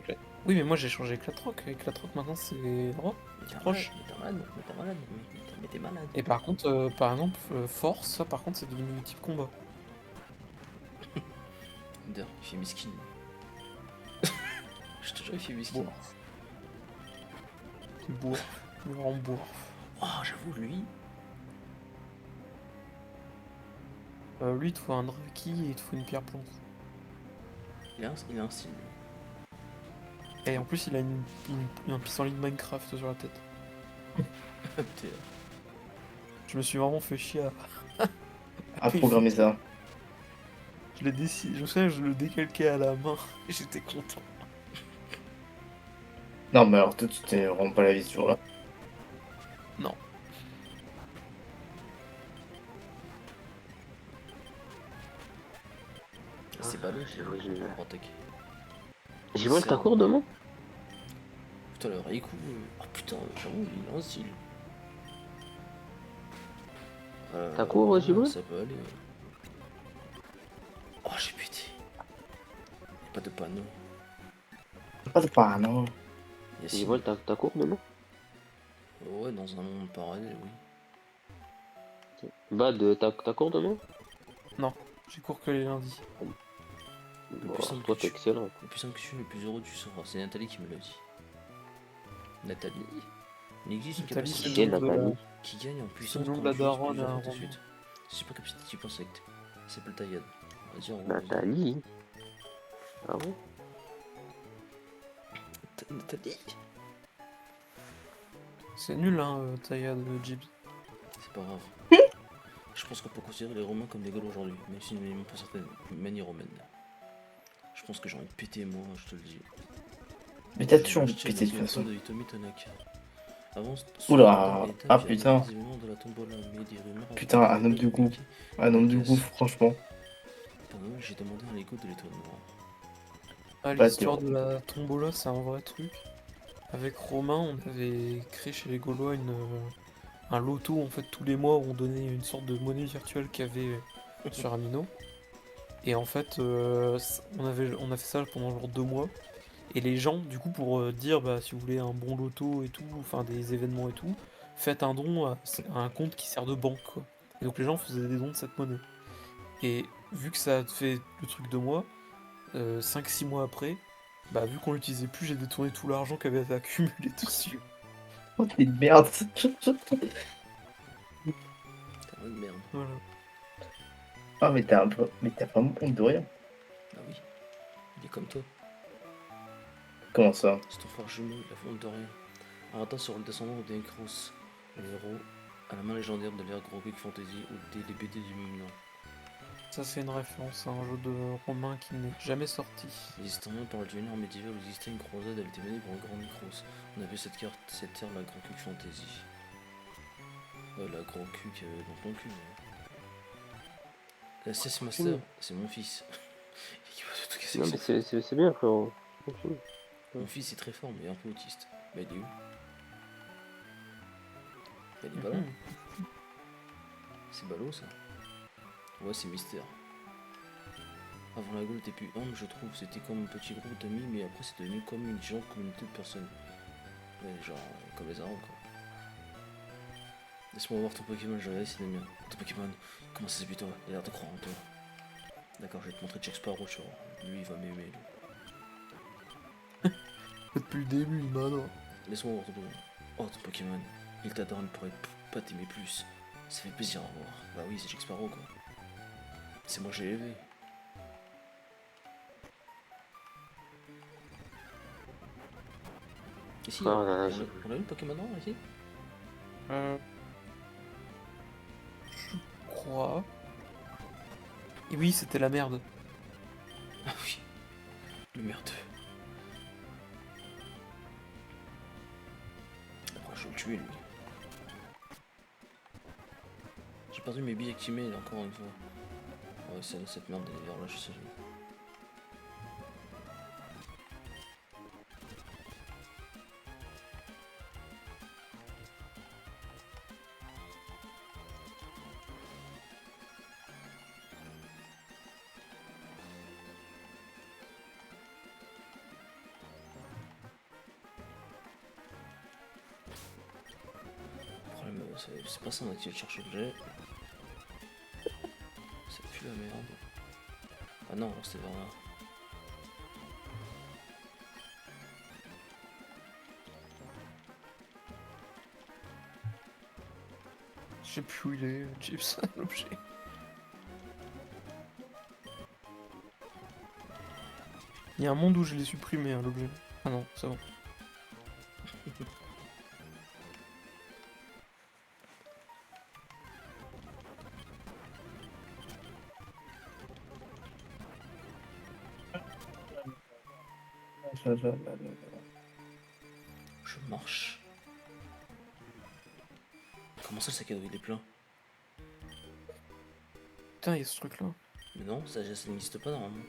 Speaker 2: Oui, mais moi j'ai changé Éclatroc. Éclatroc maintenant c'est droit.
Speaker 1: Mais t'es un
Speaker 2: Proche.
Speaker 1: malade. Mais t'es un malade. Mais t'es un malade. Mais t'es malade.
Speaker 2: Et par contre, par exemple, Force, ça par contre c'est devenu type combat.
Speaker 1: D'ailleurs, il fait miskin. Je te jure, il fait miskin.
Speaker 2: Bourre. Bourre. Il rend bourre.
Speaker 1: Oh, j'avoue, lui.
Speaker 2: Lui, il te faut un Draki et il te faut une pierre plante.
Speaker 1: Il a un style.
Speaker 2: Et en plus, il a un pissenlit de Minecraft sur la tête.
Speaker 1: T'es-
Speaker 2: Je me suis vraiment fait chier à...
Speaker 3: À programmer ça.
Speaker 2: Je l'ai décidé, je me souviens, je le décalquais à la main et j'étais content.
Speaker 3: Non, mais alors toi, tu t'es vraiment pas la vie ce jour-là.
Speaker 2: Non.
Speaker 1: C'est pas lui,
Speaker 4: c'est original.
Speaker 1: Rentec.
Speaker 4: Gibril, t'as cours demain?
Speaker 1: Putain, le Raikou. Oh putain, j'avoue, il a un style.
Speaker 4: T'as cours, Gibril?
Speaker 1: Ça peut aller. Ouais. Oh, j'ai pété. Y'a pas de panneau.
Speaker 3: Pas de pas, non.
Speaker 1: Yacine.
Speaker 4: Gibril, t'as cours demain?
Speaker 1: Ouais, dans un monde parallèle, oui.
Speaker 4: Bad, t'as cours demain?
Speaker 2: J'ai cours que les lundis.
Speaker 4: Bon,
Speaker 1: plus simple
Speaker 4: toi
Speaker 1: que
Speaker 4: t'es
Speaker 1: tu-
Speaker 4: excellent.
Speaker 1: Le plus simple que je suis, le plus heureux tu seras. C'est Nathalie qui me l'a dit. Nathalie. Il existe une
Speaker 2: Nathalie,
Speaker 1: capacité
Speaker 2: c'est
Speaker 4: Qui est
Speaker 2: le nom de la-
Speaker 4: Nathalie?
Speaker 1: qui gagne en puissance
Speaker 2: le nom
Speaker 1: quand
Speaker 2: de la
Speaker 1: on utilise
Speaker 2: daronne
Speaker 1: plusieurs
Speaker 2: à un
Speaker 1: fois de
Speaker 2: roman.
Speaker 1: suite. Je sais pas capacité tu penses avec. Il s'appelle Taïad. Vas-y, on
Speaker 4: Nathalie? Ah bon?
Speaker 1: Nathalie.
Speaker 2: C'est nul, hein, Taya de JB.
Speaker 1: C'est pas grave. Je pense qu'on peut considérer les Romains comme des Gaules aujourd'hui, même si nous n'aimons pas certaines manies romaines. Je pense que j'ai envie de péter moi, je te le dis.
Speaker 3: Mais t'as toujours envie de
Speaker 1: Acheter une
Speaker 3: péter de toute
Speaker 1: maison
Speaker 3: façon.
Speaker 1: de Hitomi Tanaka. Avance
Speaker 3: Oula, ah,
Speaker 1: via
Speaker 3: putain.
Speaker 1: les événements de la tombola, mais des rumeurs
Speaker 3: Putain,
Speaker 1: apportent
Speaker 3: un homme de goût.
Speaker 1: piqué.
Speaker 3: Un homme de goût, franchement.
Speaker 1: Pendant Noël, j'ai demandé à l'écho de l'étoile noire.
Speaker 2: Ah,
Speaker 3: Bah,
Speaker 2: l'histoire de la tombola, c'est un vrai truc. Avec Romain, on avait créé chez les Gaulois un loto, en fait, tous les mois où on donnait une sorte de monnaie virtuelle qu'il y avait sur Amino. Et en fait, on a fait ça pendant genre 2 mois. Et les gens, du coup, pour dire, bah, si vous voulez un bon loto et tout, enfin des événements et tout, faites un don à un compte qui sert de banque, quoi. Et donc les gens faisaient des dons de cette monnaie. Et vu que ça a fait le truc de moi, 5-6 mois après, bah vu qu'on l'utilisait plus, j'ai détourné tout l'argent qui avait été accumulé dessus.
Speaker 3: Oh, t'es une merde.
Speaker 1: T'es une merde.
Speaker 2: Voilà.
Speaker 3: Ah, mais t'as un peu. Mais t'as vraiment honte de rien.
Speaker 1: Ah oui. Il est comme toi.
Speaker 3: Comment ça?
Speaker 1: C'est ton frère jumeau, il a fait honte de rien. Un ratin sur le descendant des Cross, le héros à la main légendaire de l'ère Graphic Fantasy ou des BD du même nom.
Speaker 2: Ça, c'est une référence à un jeu de Romain qui n'est jamais sorti.
Speaker 1: Les historiens parlent d'une ère médiévale où existait une croisade, elle était menée par un grand Necros. On avait cette terre la Grand Cuc Fantasy. La Grand Cuc dans ton cul. La CS Master, c'est mon fils. Qu'est-ce que
Speaker 4: Non,
Speaker 1: c'est
Speaker 4: mais
Speaker 1: que ça?
Speaker 4: c'est bien, frérot. Continue.
Speaker 1: Mon fils est très fort, mais un peu autiste. Bah, il est où? Bah, il est pas là.
Speaker 2: Mhm.
Speaker 1: C'est ballot ça. Ouais, c'est mystère. Avant la Gaule était plus humble, je trouve. C'était comme un petit groupe d'amis, mais après c'est devenu comme une géante communauté de personnes. Ouais, genre comme les Arabes quoi. Laisse-moi voir ton Pokémon, je vais essayer de mien. Ton Pokémon, comment ça s'appelle toi? Il a l'air de croire en toi. D'accord, je vais te montrer Jack Sparrow, tu vois. Lui, il va m'aimer.
Speaker 2: Depuis le début, il m'adore.
Speaker 1: Laisse-moi voir ton Pokémon. Oh, ton Pokémon, il t'adore, il ne pourrait pas t'aimer plus. Ça fait plaisir à voir. Bah oui, c'est Jack Sparrow quoi. C'est moi que j'ai élevé. Ici,
Speaker 4: Ah,
Speaker 1: on
Speaker 4: là,
Speaker 1: a
Speaker 4: j'ai-
Speaker 1: on a eu le Pokémon noir ici?
Speaker 2: Je crois. Et oui, c'était la merde.
Speaker 1: Ah oui, le merdeux. Après, je vais le tuer lui. J'ai perdu mes billets activés encore une fois. Ah ouais, cette merde elle est vers là, je sais. Le problème, c'est pas ça, on a essayé de chercher objet. Ça pue la merde. Ah non, alors c'était vers là.
Speaker 2: Je sais plus où il est, Chips, l'objet. Il y a un monde où je l'ai supprimé, hein, l'objet. Ah non, c'est bon.
Speaker 1: Je marche. Comment ça le sac à dos il est plein?
Speaker 2: Putain, il y a ce truc-là.
Speaker 1: Mais non, ça n'existe pas normalement.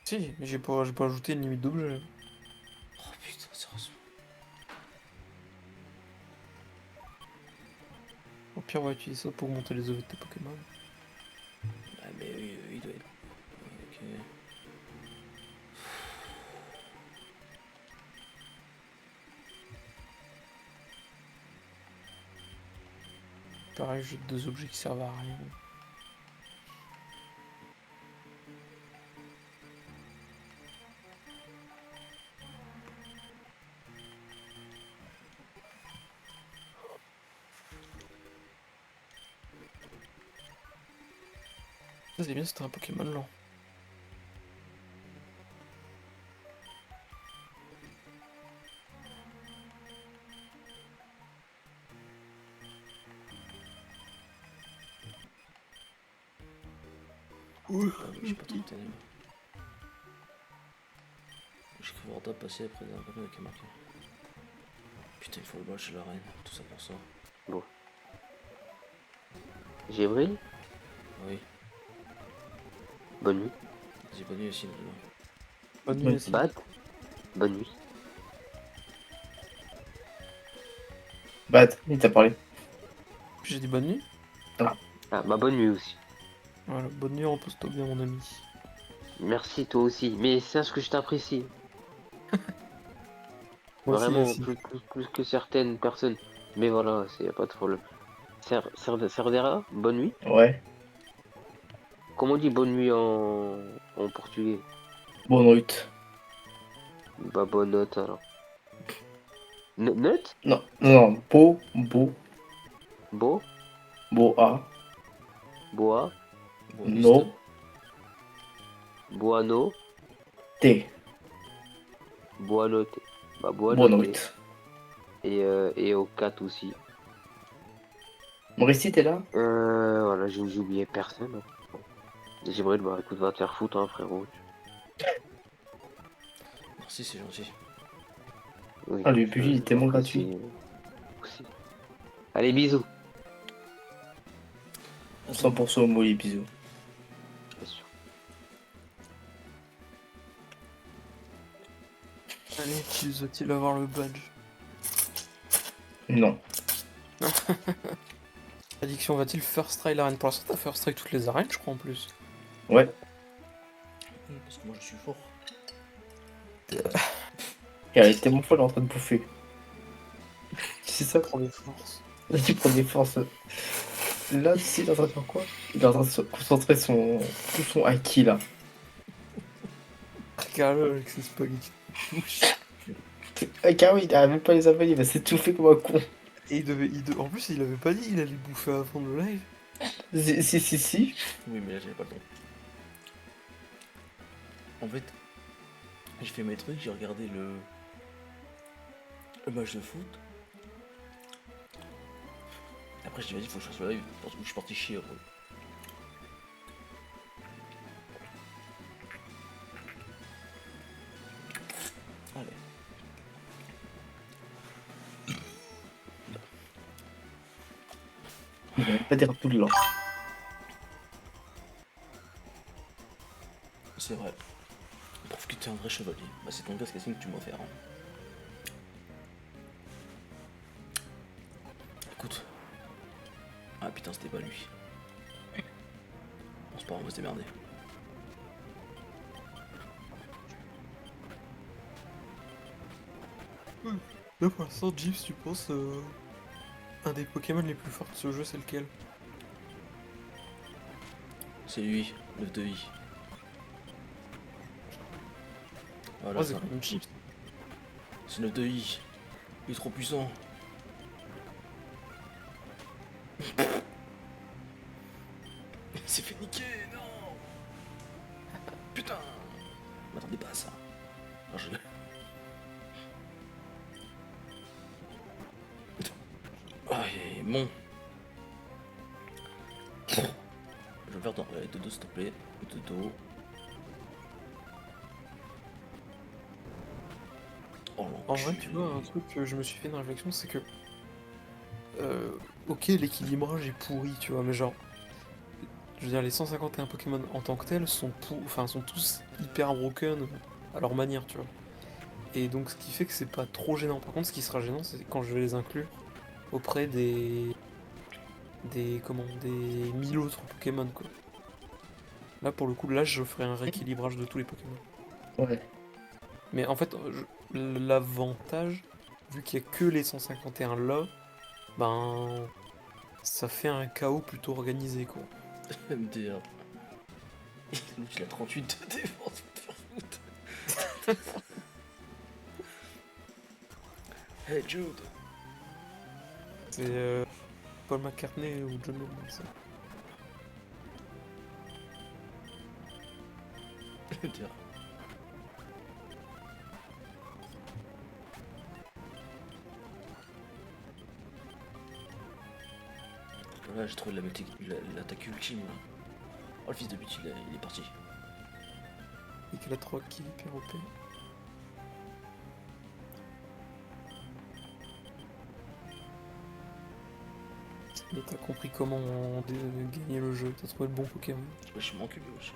Speaker 2: Si, mais j'ai pas ajouté une limite d'objet.
Speaker 1: Oh putain, sérieusement.
Speaker 2: Au pire, on va utiliser ça pour monter les OV de tes Pokémon.
Speaker 1: Ah mais oui, il doit être. Ok.
Speaker 2: Pareil, j'ai deux objets qui servent à rien. Ça c'est bien, c'était un Pokémon lent.
Speaker 1: Ah, mais j'ai pas trop tenu. J'ai cru voir top passer après un panneau avec un marqué. Putain, il faut le bol chez la reine, tout ça pour ça.
Speaker 4: J'ai brille.
Speaker 1: Oui,
Speaker 4: Bonne nuit.
Speaker 1: j'ai pas nu aussi dedans.
Speaker 2: Bonne nuit
Speaker 3: Oui.
Speaker 2: aussi.
Speaker 4: Bat. Bonne nuit.
Speaker 3: Bad, il t'a parlé.
Speaker 2: J'ai dit bonne nuit.
Speaker 4: Ah, bah bonne nuit aussi.
Speaker 2: Voilà, bonne nuit, repose-toi bien mon ami.
Speaker 4: Merci toi aussi. Mais sache que je t'apprécie.
Speaker 2: Moi aussi,
Speaker 4: Vraiment,
Speaker 2: aussi.
Speaker 4: plus que certaines personnes. Mais voilà, y a pas de problème. Serdera, bonne nuit.
Speaker 3: Ouais.
Speaker 4: Comment on dit bonne nuit en portugais?
Speaker 3: Bonne route.
Speaker 4: Bah bonne note alors. Note?
Speaker 3: Non, non, non. Beau,
Speaker 4: Beau?
Speaker 3: boa,
Speaker 1: Bon,
Speaker 3: no,
Speaker 1: liste.
Speaker 4: Boano?
Speaker 3: te.
Speaker 4: Boanote. Bah
Speaker 3: Bonne
Speaker 4: boanote.
Speaker 3: route.
Speaker 4: Et au 4 aussi.
Speaker 3: Mauricie, t'es là?
Speaker 4: Voilà, j'ai oublié personne. Gibril, bah écoute, va te faire foutre, hein, frérot.
Speaker 1: Merci, c'est gentil.
Speaker 4: Oui,
Speaker 3: Ah, le PJ il est tellement
Speaker 4: j'apprécie
Speaker 3: gratuit.
Speaker 4: aussi. Allez, bisous.
Speaker 3: 100% homo, les bisous.
Speaker 4: Bien sûr.
Speaker 2: Allez, va-t-il avoir le badge?
Speaker 3: Non.
Speaker 2: Addiction va-t-il first try l'arène? Pour l'instant, t'as first try toutes les arènes, je crois en plus.
Speaker 3: Ouais.
Speaker 1: Oui, parce que moi je suis fort.
Speaker 3: Et elle est tellement folle en train de bouffer. C'est ça.
Speaker 2: Prends des forces.
Speaker 3: Il prend des forces. Là, tu sais, il est en train de faire quoi? Il est en train de se concentrer tout son acquis là.
Speaker 2: Regarde-le avec ses spaghettis.
Speaker 3: Ah, car oui, il a même pas les avaler, il va s'étouffer comme un con.
Speaker 2: Et en plus, il avait pas dit qu'il allait bouffer avant le live.
Speaker 3: Si.
Speaker 1: Oui, mais là j'avais pas le temps. En fait, j'ai fait mes trucs, j'ai regardé le match de foot. Après, je dis, vas-y, faut que je fasse le live. Parce que je suis parti chier. Gros. Allez.
Speaker 3: Il va même pas dire tout le long.
Speaker 1: C'est vrai. Prouve que t'es un vrai chevalier. Bah, c'est ton gars, c'est que tu m'as offert. Hein. Écoute. Ah putain, c'était pas lui. Bon, c'est pas grave, on va se démerder.
Speaker 2: Là, pour l'instant, Jeeves, tu penses un des Pokémon les plus forts de ce jeu, c'est lequel?
Speaker 1: C'est lui, 9 de vie. Voilà,
Speaker 2: Moi, c'est
Speaker 1: ça.
Speaker 2: quand même Jeeves.
Speaker 1: C'est 9 de I. Il est trop puissant. Il s'est fait niquer, non. Putain. Je m'attendais pas à ça. Non, je... Ah, il est bon. Je vais faire ton Dodo, s'il te plaît. Dodo. Oh,
Speaker 2: En vrai,
Speaker 1: l'enculé.
Speaker 2: tu vois, un truc que je me suis fait une réflexion, c'est que... ok, l'équilibrage est pourri, tu vois, mais genre... Je veux dire, les 151 Pokémon en tant que tels sont tous hyper broken à leur manière, tu vois. Et donc, ce qui fait que c'est pas trop gênant. Par contre, ce qui sera gênant, c'est quand je vais les inclure auprès des 1000 autres Pokémon, quoi. Là, pour le coup, là, je ferai un rééquilibrage de tous les Pokémon.
Speaker 3: Ouais.
Speaker 2: Mais en fait, l'avantage, vu qu'il y a que les 151 là, ben, ça fait un chaos plutôt organisé, quoi.
Speaker 1: MDR. L'autre, il a 38 de défense. Te faire foutre. Hey Jude.
Speaker 2: C'est Paul McCartney ou John Lennon, ça.
Speaker 1: MDR. Voilà, j'ai trouvé l'attaque ultime là. Oh, le fils de pute, il est parti.
Speaker 2: Et qu'il a 3 kills hyper OP. Mais t'as compris comment gagner le jeu, t'as trouvé le bon Pokémon.
Speaker 1: Ouais, je suis mon cul, wesh.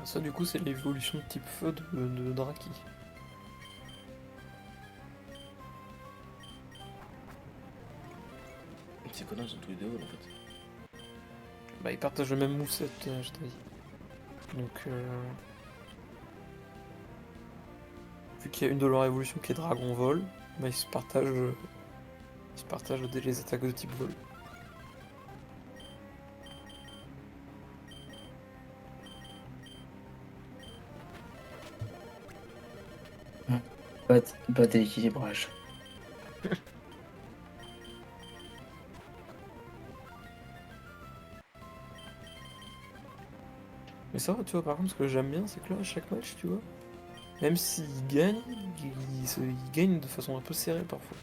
Speaker 2: Ça, du coup, c'est l'évolution de type feu de Draki.
Speaker 1: Ces connards, ils ont tous les deux en fait.
Speaker 2: Bah, ils partagent le même moveset, je t'ai dit. Donc, vu qu'il y a une de leurs évolutions qui est Dragon Vol, bah, ils se partagent les attaques de type vol.
Speaker 3: Pas d'équilibrage.
Speaker 2: Mais ça va, tu vois, par contre, ce que j'aime bien, c'est que là, à chaque match, tu vois, même s'il gagne, il gagne de façon un peu serrée parfois.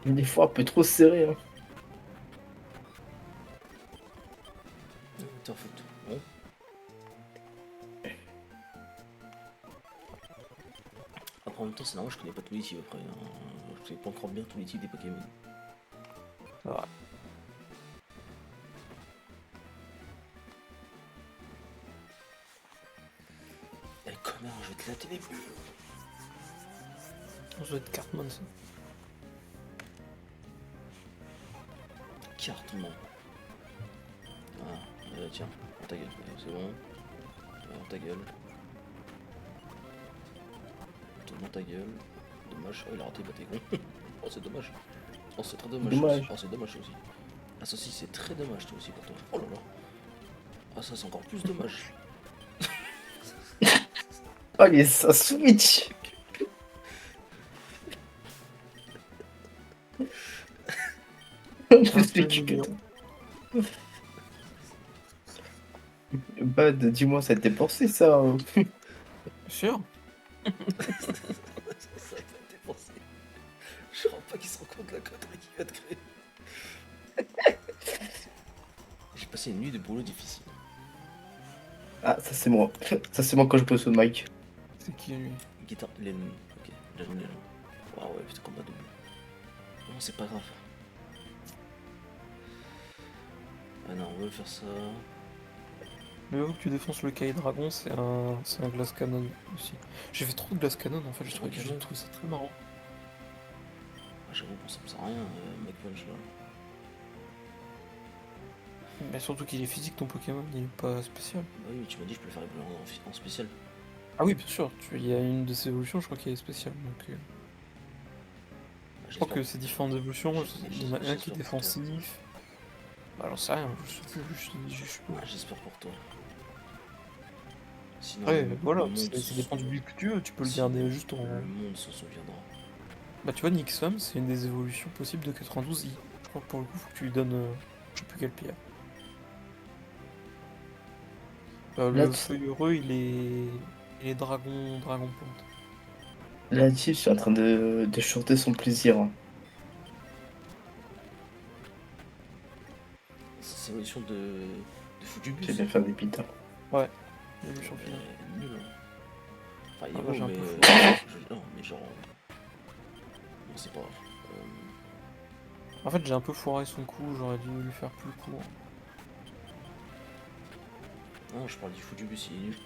Speaker 3: Des fois un peu trop serré. Hein.
Speaker 1: T'es en foot. Bon. Après, en même temps, c'est normal, je connais pas tous les types après. Hein. Je sais pas encore bien tous les types des Pokémon.
Speaker 2: Ah,
Speaker 1: Eh connard, je vais te latter les plus.
Speaker 2: je dois être Cartman, ça.
Speaker 1: Cartement. Ah, tiens, dans ta gueule. C'est bon. Dans ta gueule. Dans ta gueule. Dommage. Oh, il a raté, bah t'es con. Oh, c'est dommage. Oh, c'est très dommage.
Speaker 3: Dommage.
Speaker 1: Oh, c'est dommage aussi. Ah, ça aussi, c'est très dommage, toi aussi, pour toi. Oh là là. Ah, ça, c'est encore plus dommage.
Speaker 3: Oh, il est ça switch. Je suis
Speaker 2: mignon.
Speaker 3: Bad, dis-moi, ça t'est pensé ça. Hein.
Speaker 2: Sûr?
Speaker 1: Ça va te dépenser. Je crois pas qu'il se rend compte de la connerie qu'il va te créer. J'ai passé une nuit de boulot difficile.
Speaker 3: Ah, ça c'est moi. Ça c'est moi quand je pose au mic.
Speaker 2: C'est qui lui?
Speaker 1: Guitare, l'ennemi. Ok, l'ennemi. Waouh, ouais, putain, combat double. Non, c'est pas grave. Ah non, on veut faire ça.
Speaker 2: Le haut que tu défonces le Kai Dragon, c'est un Glass Cannon aussi. J'ai fait trop de Glass Cannon en fait, j'ai trouvé ça très marrant.
Speaker 1: Ah, j'avoue, bon, ça me sert à rien, Mec Punch là.
Speaker 2: Mais surtout qu'il est physique ton Pokémon, il est pas spécial.
Speaker 1: Bah oui, mais tu m'as dit que je peux le faire évoluer en spécial.
Speaker 2: Ah oui, bien sûr, il y a une de ses évolutions, je crois qu'elle est spéciale. Donc,
Speaker 1: Bah,
Speaker 2: je crois que ces différentes évolutions, il y en a un qui est
Speaker 1: j'espère pour toi.
Speaker 2: défensif. Bah, j'en sais rien, je sais pas.
Speaker 1: Ah, j'espère pour toi. Sinon,
Speaker 2: Ouais,
Speaker 1: le
Speaker 2: voilà,
Speaker 1: monde
Speaker 2: ça dépend du but que tu peux le
Speaker 1: sinon,
Speaker 2: garder juste en.
Speaker 1: Le monde s'en souviendra.
Speaker 2: Bah, tu vois, Nixum, c'est une des évolutions possibles de 92i. Je crois que pour le coup, faut que tu lui donnes. Je sais plus quel pierre.
Speaker 3: Là,
Speaker 2: Le feuille heureux, il est dragon plante.
Speaker 3: là, je suis en train de chanter son plaisir. Hein.
Speaker 1: C'est l'évolution de Fujibus.
Speaker 3: J'ai bien faire des pitons.
Speaker 2: Ouais, l'évolution finale.
Speaker 1: Nul. Hein. Enfin, il est
Speaker 2: Ah, bah,
Speaker 1: beau,
Speaker 2: j'ai un
Speaker 1: mais.
Speaker 2: peu fou.
Speaker 1: Non, mais genre. Non, c'est pas grave.
Speaker 2: En fait, j'ai un peu foiré son coup, j'aurais dû lui faire plus court.
Speaker 1: Non, je parle du Fujibus, il est nul.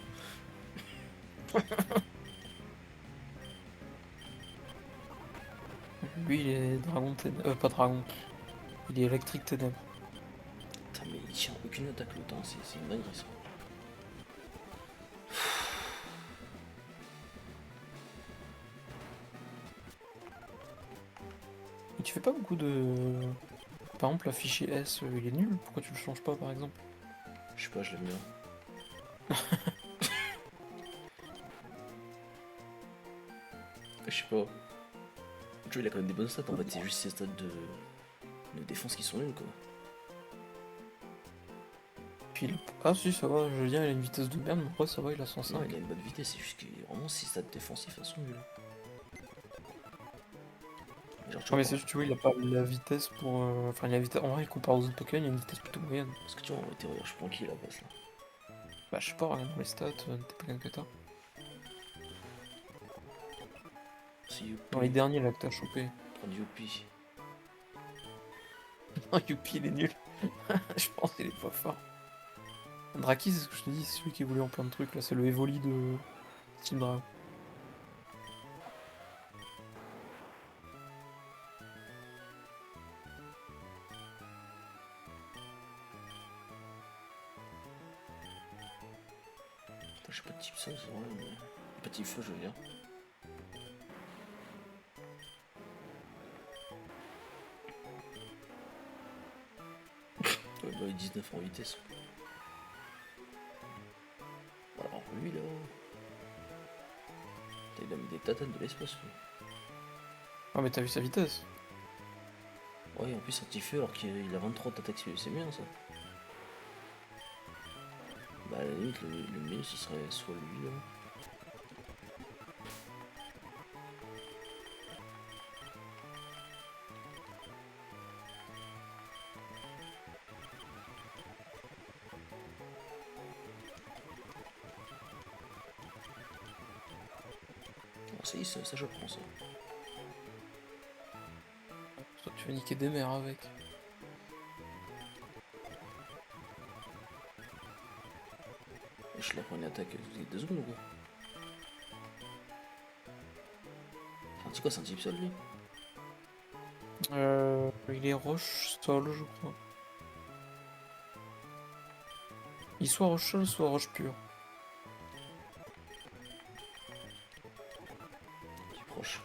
Speaker 2: Lui, il est dragon ténèbres. Pas dragon. Il est électrique ténèbres.
Speaker 1: Putain, mais il tient aucune attaque l'autre, hein. C'est une dinguerie ça.
Speaker 2: Et tu fais pas beaucoup de. Par exemple, l'affiché S, il est nul. Pourquoi tu le changes pas, par exemple?
Speaker 1: Je sais pas, je l'aime bien. Je sais pas. Tu vois, il a quand même des bonnes stats en fait, c'est juste ses stats de défense qui sont nuls quoi.
Speaker 2: Puis ah si, ça va, je veux dire, il a une vitesse de merde, mais après, ça va, il a 105.
Speaker 1: Non, il a une bonne vitesse, c'est juste que vraiment ses stats défensifs elles sont nulles. Genre, tu
Speaker 2: Ouais, mais
Speaker 1: vois,
Speaker 2: c'est juste, tu vois, il a pas la vitesse pour. Enfin, il a la vitesse. En vrai, comparé aux autres Pokémon, il a une vitesse plutôt moyenne.
Speaker 1: parce que tu vois, en théorie, je prends qui la base là.
Speaker 2: Bah, je sais pas, regarde dans les stats, t'es Pokémon que t'as.
Speaker 1: C'est Youpi.
Speaker 2: Dans les derniers là que t'as chopé.
Speaker 1: Prends du Youpi.
Speaker 2: Non, Youpi, il est nul. Je pense qu'il est pas fort. Draki, c'est ce que je te dis, c'est celui qui évolue en plein de trucs là, c'est le Evoli de Team Dragon.
Speaker 1: Putain, j'ai pas de type ça, c'est vrai, mais. Pas de type feu, je veux dire. Ouais, bah, 19 en vitesse. Alors lui là. Il a mis des tatanes de l'espace, lui.
Speaker 2: Ah, mais t'as vu sa vitesse?
Speaker 1: Ouais, en plus, rectifié alors qu'il a 23 d'attaque, c'est bien ça. Bah, à la limite, le mieux, ce serait soit lui, hein. Ah, ça y est, ça je prends ça.
Speaker 2: Toi, tu veux niquer des mères avec.
Speaker 1: Je la prends une attaque toutes les 2 secondes ou quoi? C'est quoi, c'est un type seul lui?
Speaker 2: Il est roche sol, je crois. Il soit roche sol, soit roche pure.
Speaker 1: Qui est proche.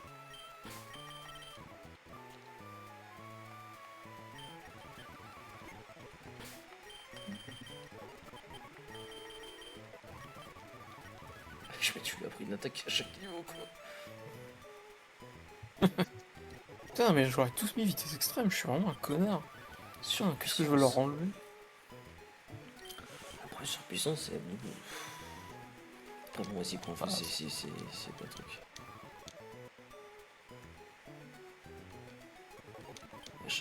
Speaker 1: Tu lui as pris une attaque à chaque niveau quoi.
Speaker 2: Putain, mais j'aurais tous mis vitesse extrême, je suis vraiment un connard. Putain, qu'est-ce que je veux leur enlever?
Speaker 1: Après, surpuissance, c'est. Après, bon, vas-y, prends
Speaker 2: Ah,
Speaker 1: c'est pas le truc.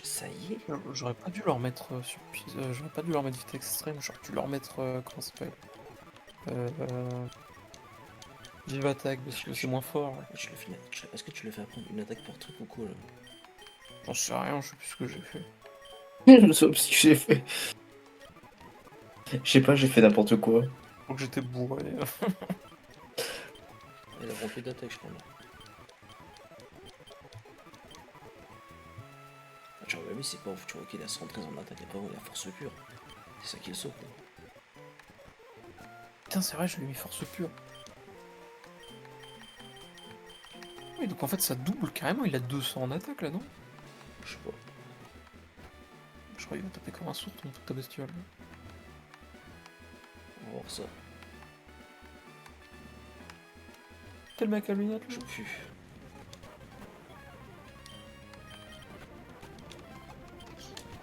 Speaker 1: Ça y est.
Speaker 2: J'aurais pas dû leur mettre j'aurais pas dû leur mettre vitesse extrême, j'aurais dû leur mettre comment ça s'appelle? Vive attaque parce que c'est moins fort. Ouais.
Speaker 1: Est-ce que tu le fais apprendre une attaque pour truc ou quoi là?
Speaker 2: J'en sais rien, je sais plus ce que j'ai fait.
Speaker 3: Je sais pas ce que j'ai fait. Je sais pas, j'ai fait n'importe quoi.
Speaker 2: Donc j'étais bourré.
Speaker 1: Elle a rempli d'attaque, je crois. Là. Genre, lui, c'est pas ouf, tu vois qu'il a 113 en attaque, après, il a force pure. C'est ça qui est le saut, quoi.
Speaker 2: Putain, c'est vrai, je lui ai mis force pure. Oui, donc en fait ça double carrément, il a 200 en attaque là, non?
Speaker 1: Je sais pas.
Speaker 2: Je crois qu'il va taper comme un sourd ton ta bestiole.
Speaker 1: On va voir ça.
Speaker 2: Quel mec à lunettes
Speaker 1: Je
Speaker 2: là?
Speaker 1: sais plus.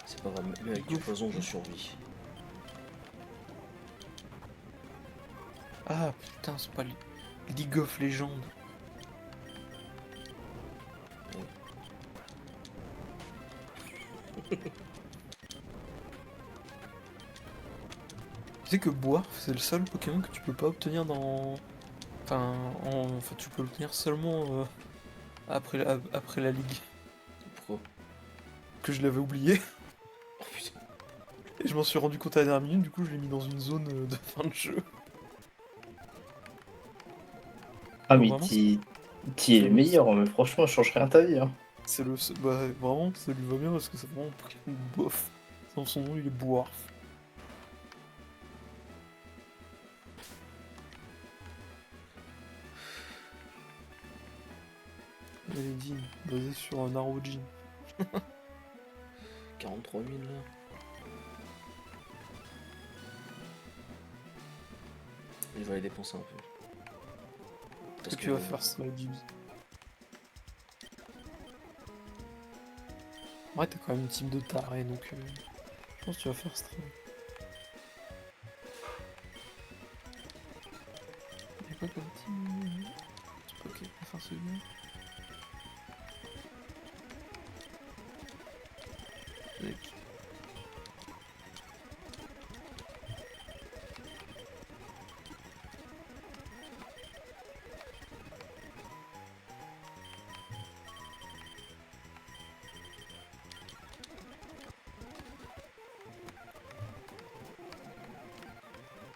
Speaker 1: C'est pas grave, mais avec du poison, je survis.
Speaker 2: Ah putain, c'est pas League of Legends. Tu sais que Boarf, c'est le seul Pokémon que tu peux pas obtenir dans... Enfin, tu peux l'obtenir seulement après la ligue.
Speaker 1: Pourquoi?
Speaker 2: Que je l'avais oublié.
Speaker 1: Oh putain.
Speaker 2: Et je m'en suis rendu compte à la dernière minute, du coup je l'ai mis dans une zone de fin de jeu.
Speaker 3: Ah,
Speaker 2: Non,
Speaker 3: mais
Speaker 2: vraiment,
Speaker 3: t'y es le meilleur, mais franchement, je change rien à ta vie. Hein.
Speaker 2: c'est le seul... Bah vraiment, ça lui va bien parce que c'est vraiment un Pokémon bof. Dans son nom, il est Boarf. Maladine, basé sur un Narojin.
Speaker 1: 43 000 là. Il va les dépenser un peu.
Speaker 2: Qu'est-ce que tu vas faire, Smile Gibbs? Ouais, t'as quand même une team de tarés, donc je pense que tu vas faire stream. Y'a quoi comme team? C'est pas ok, enfin c'est bien. Avec.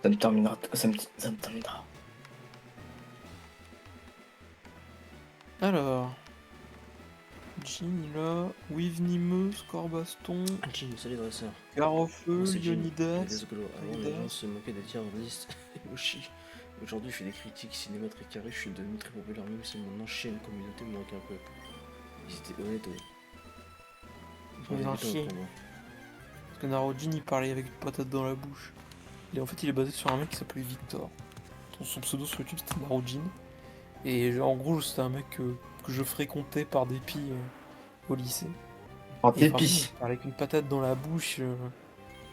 Speaker 3: Ça me terminera. Ça me terminera.
Speaker 2: Alors. Jean, là. Wivnimeux, Scorbaston,
Speaker 1: Jin, salut dresseur.
Speaker 2: Garofeu,
Speaker 1: Moi, c'est Jin.
Speaker 2: Leonidas.
Speaker 1: Let's go. Avant, les gens se moquaient des tiers-listes et Yoshi. Aujourd'hui, je fais des critiques cinéma très carrées, je suis devenu très populaire, même si mon ancienne communauté me manque un peu. Ils étaient honnêtes, ouais.
Speaker 2: Ils ont chié. Parce que Narojin, il parlait avec une patate dans la bouche. Et en fait, il est basé sur un mec qui s'appelait Victor. Son pseudo sur YouTube, c'était Narojin. Et en gros, c'était un mec que je fréquentais par dépit au lycée.
Speaker 3: En
Speaker 2: Et vraiment,
Speaker 3: dépit.
Speaker 2: il parlait avec une patate dans la bouche.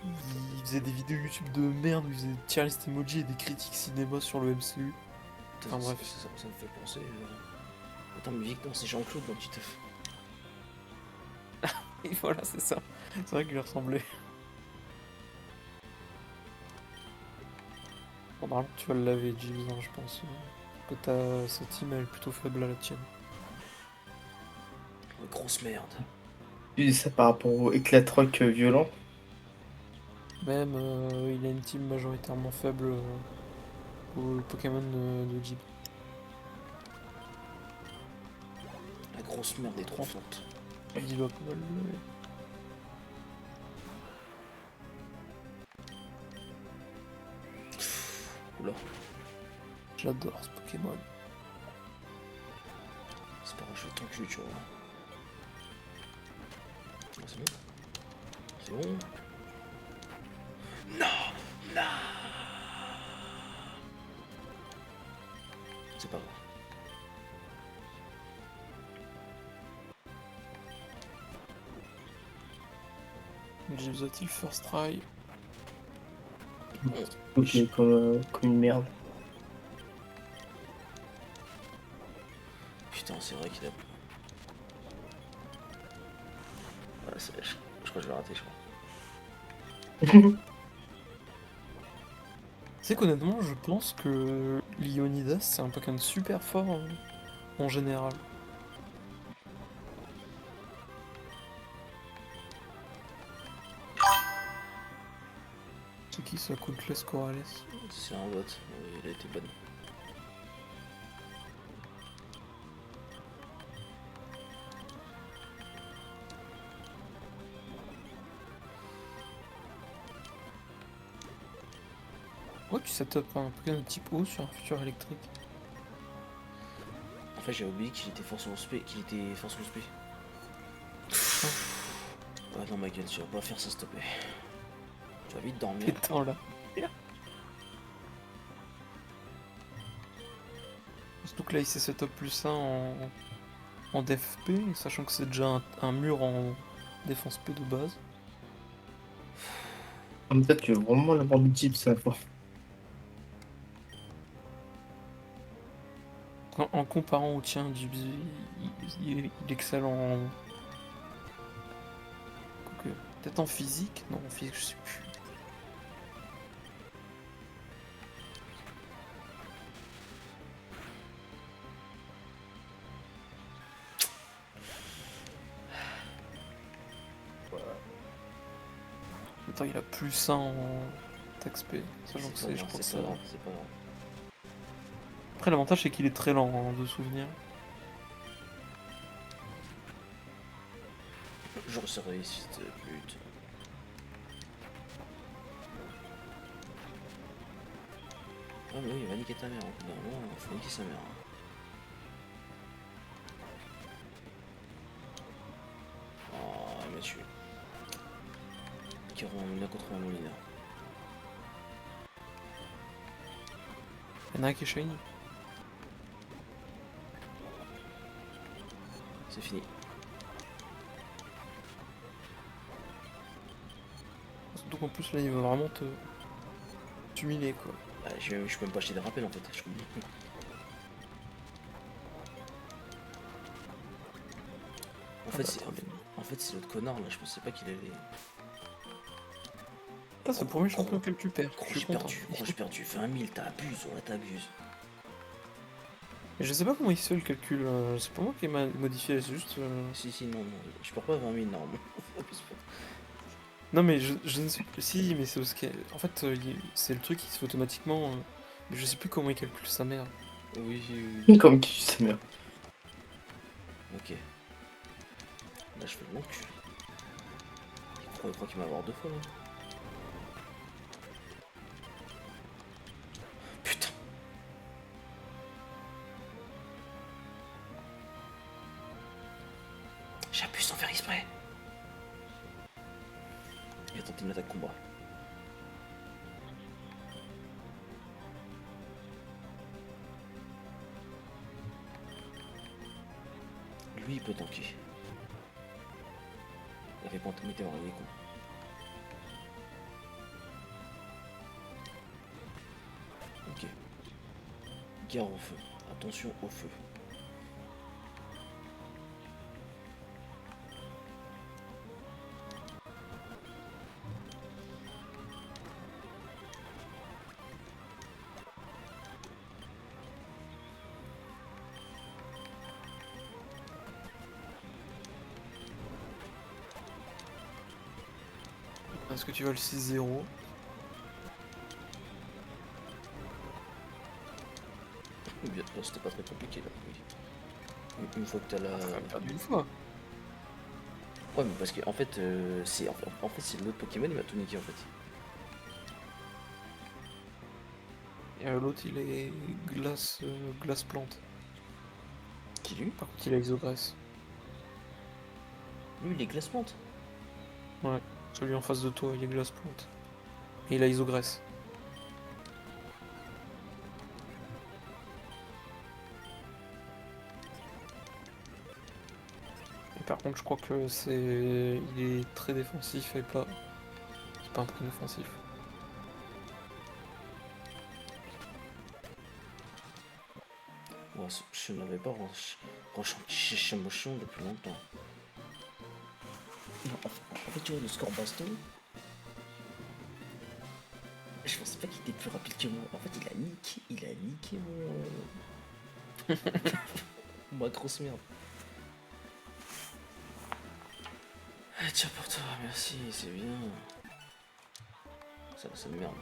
Speaker 2: Il faisait des vidéos YouTube de merde où il faisait des tier list emoji et des critiques cinéma sur le MCU. Enfin, bref.
Speaker 1: Ça me fait penser. Attends, mais Victor, c'est Jean-Claude dans Titeuf.
Speaker 2: Et voilà, c'est ça. C'est vrai qu'il lui ressemblait. Bon, normalement, tu vas le laver, Jeeves, hein, je pense. Que sa team elle est plutôt faible à la tienne.
Speaker 1: Grosse merde.
Speaker 3: Tu dis ça par rapport au éclat de rock violent.
Speaker 2: Même, il a une team majoritairement faible au Pokémon de Jeeves.
Speaker 1: La grosse merde est trop forte.
Speaker 2: Il va pas mal le lever.
Speaker 1: Oula,
Speaker 2: J'adore ce Pokémon.
Speaker 1: c'est pas grave, je vais t'enculer, tu vois. Ah, c'est bon. C'est bon. Non. C'est pas grave.
Speaker 2: Jeeves a-t-il first try?
Speaker 3: Ok, comme une merde.
Speaker 1: Putain, c'est vrai qu'il a. Voilà, je crois que je vais rater, je crois.
Speaker 2: C'est qu'honnêtement, je pense que Leonidas, c'est un Pokémon super fort en général. C'est qui ça, Countless Corrales?
Speaker 1: C'est un vote. Oui, il a été banni.
Speaker 2: Ouais, tu setup un Pokémon de type eau sur un futur électrique.
Speaker 1: En fait, j'ai oublié qu'il était force au spé. Ah non, Michael, tu vas pas faire ça, s'il te plaît. Tu vas vite dormir.
Speaker 2: Étant là. Surtout que là, il s'est setup plus 1 en def P, sachant que c'est déjà un mur en défense P de base.
Speaker 3: Peut-être que vraiment l'avoir multiple, ça fois.
Speaker 2: En comparant au tien, Gibbs, il excelle en... Quoique, peut-être en physique? Non, en physique, je sais plus. Attends, il a plus 1 en TXP, sachant que c'est, je crois que ça...
Speaker 1: C'est pas grave, c'est pas grave.
Speaker 2: Après, l'avantage, c'est qu'il est très lent de souvenir.
Speaker 1: Je resserrai ici, cette pute. Ah mais oui, il va niquer ta mère. Non, faut niquer sa mère. Oh, il m'a tué. Qui auront un contre un Molina.
Speaker 2: Il y en a un qui est shiny.
Speaker 1: C'est fini.
Speaker 2: Surtout qu'en plus, là, il veut vraiment te... t'humilier, quoi.
Speaker 1: Bah, je peux même pas acheter des rappels en fait. Je comprends. En fait, c'est l'autre connard là. Je pensais pas qu'il avait.
Speaker 2: Ah, c'est le premier champion que tu perds.
Speaker 1: Gros,
Speaker 2: Je suis
Speaker 1: j'ai
Speaker 2: content.
Speaker 1: perdu. Gros, j'ai perdu. 20 000, t'abuses. Ouais, t'abuses.
Speaker 2: Et je sais pas comment il se fait le calcul. C'est pas moi qui ai modifié, c'est juste.
Speaker 1: Si, non. Je perds pas 20 000, non.
Speaker 2: Non, mais je ne sais plus. Si, mais c'est parce que. En fait, c'est le truc qui se fait automatiquement. Mais je sais plus comment il calcule sa merde.
Speaker 1: Oui.
Speaker 3: Comme qui, sa mère.
Speaker 1: Ok. Là, je fais le long cul. Il croit qu'il va avoir 2 fois là. Putain. J'appuie sans faire exprès. Il a tenté une attaque combat. lui il peut tanker. Il répond à météore, il est con. Ok. Gare au feu. Attention au feu.
Speaker 2: Est-ce que tu veux le 6-0?
Speaker 1: Bien, là, c'était pas très compliqué là, oui. Une fois que t'as la.
Speaker 2: On a perdu une fois.
Speaker 1: Ouais, mais parce que en fait, c'est en fait c'est l'autre Pokémon, il m'a tout niqué en fait.
Speaker 2: Et l'autre il est glace plante.
Speaker 1: Qui lui?
Speaker 2: Par contre il a Exogress.
Speaker 1: Lui, il est glace-plante.
Speaker 2: Ouais, celui en face de toi il est glace plante. Et il a Isogress. Et par contre je crois que c'est. Il est très défensif et pas. C'est pas un truc défensif.
Speaker 1: Ouais, je n'avais pas ressenti chez Motion depuis longtemps. Non, en fait, tu vois, le score baston, je pensais pas qu'il était plus rapide que moi. En fait, il a niqué mon. Ma grosse merde. Ah, tiens pour toi, merci, c'est bien. Ça me merde.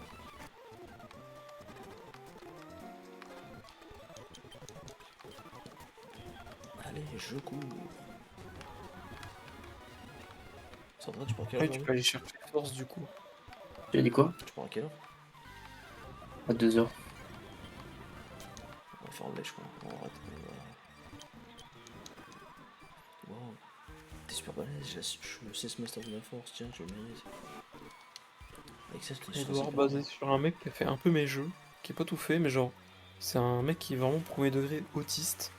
Speaker 1: Allez, je cours. Sandra, tu pars à quelle heure
Speaker 2: Après tu peux aller chercher force du coup.
Speaker 3: Tu as dit quoi?
Speaker 1: Tu pars à quelle heure?
Speaker 3: À 2h.
Speaker 1: On va faire le lèche quoi. On va rater. Wow. T'es super balèze, je me sais ce master de la force, tiens, je le mérite. Avec ça, je te
Speaker 2: Edouard basé sur un mec qui a fait un peu mes jeux, qui est pas tout fait, mais genre, c'est un mec qui est vraiment premier degré autiste.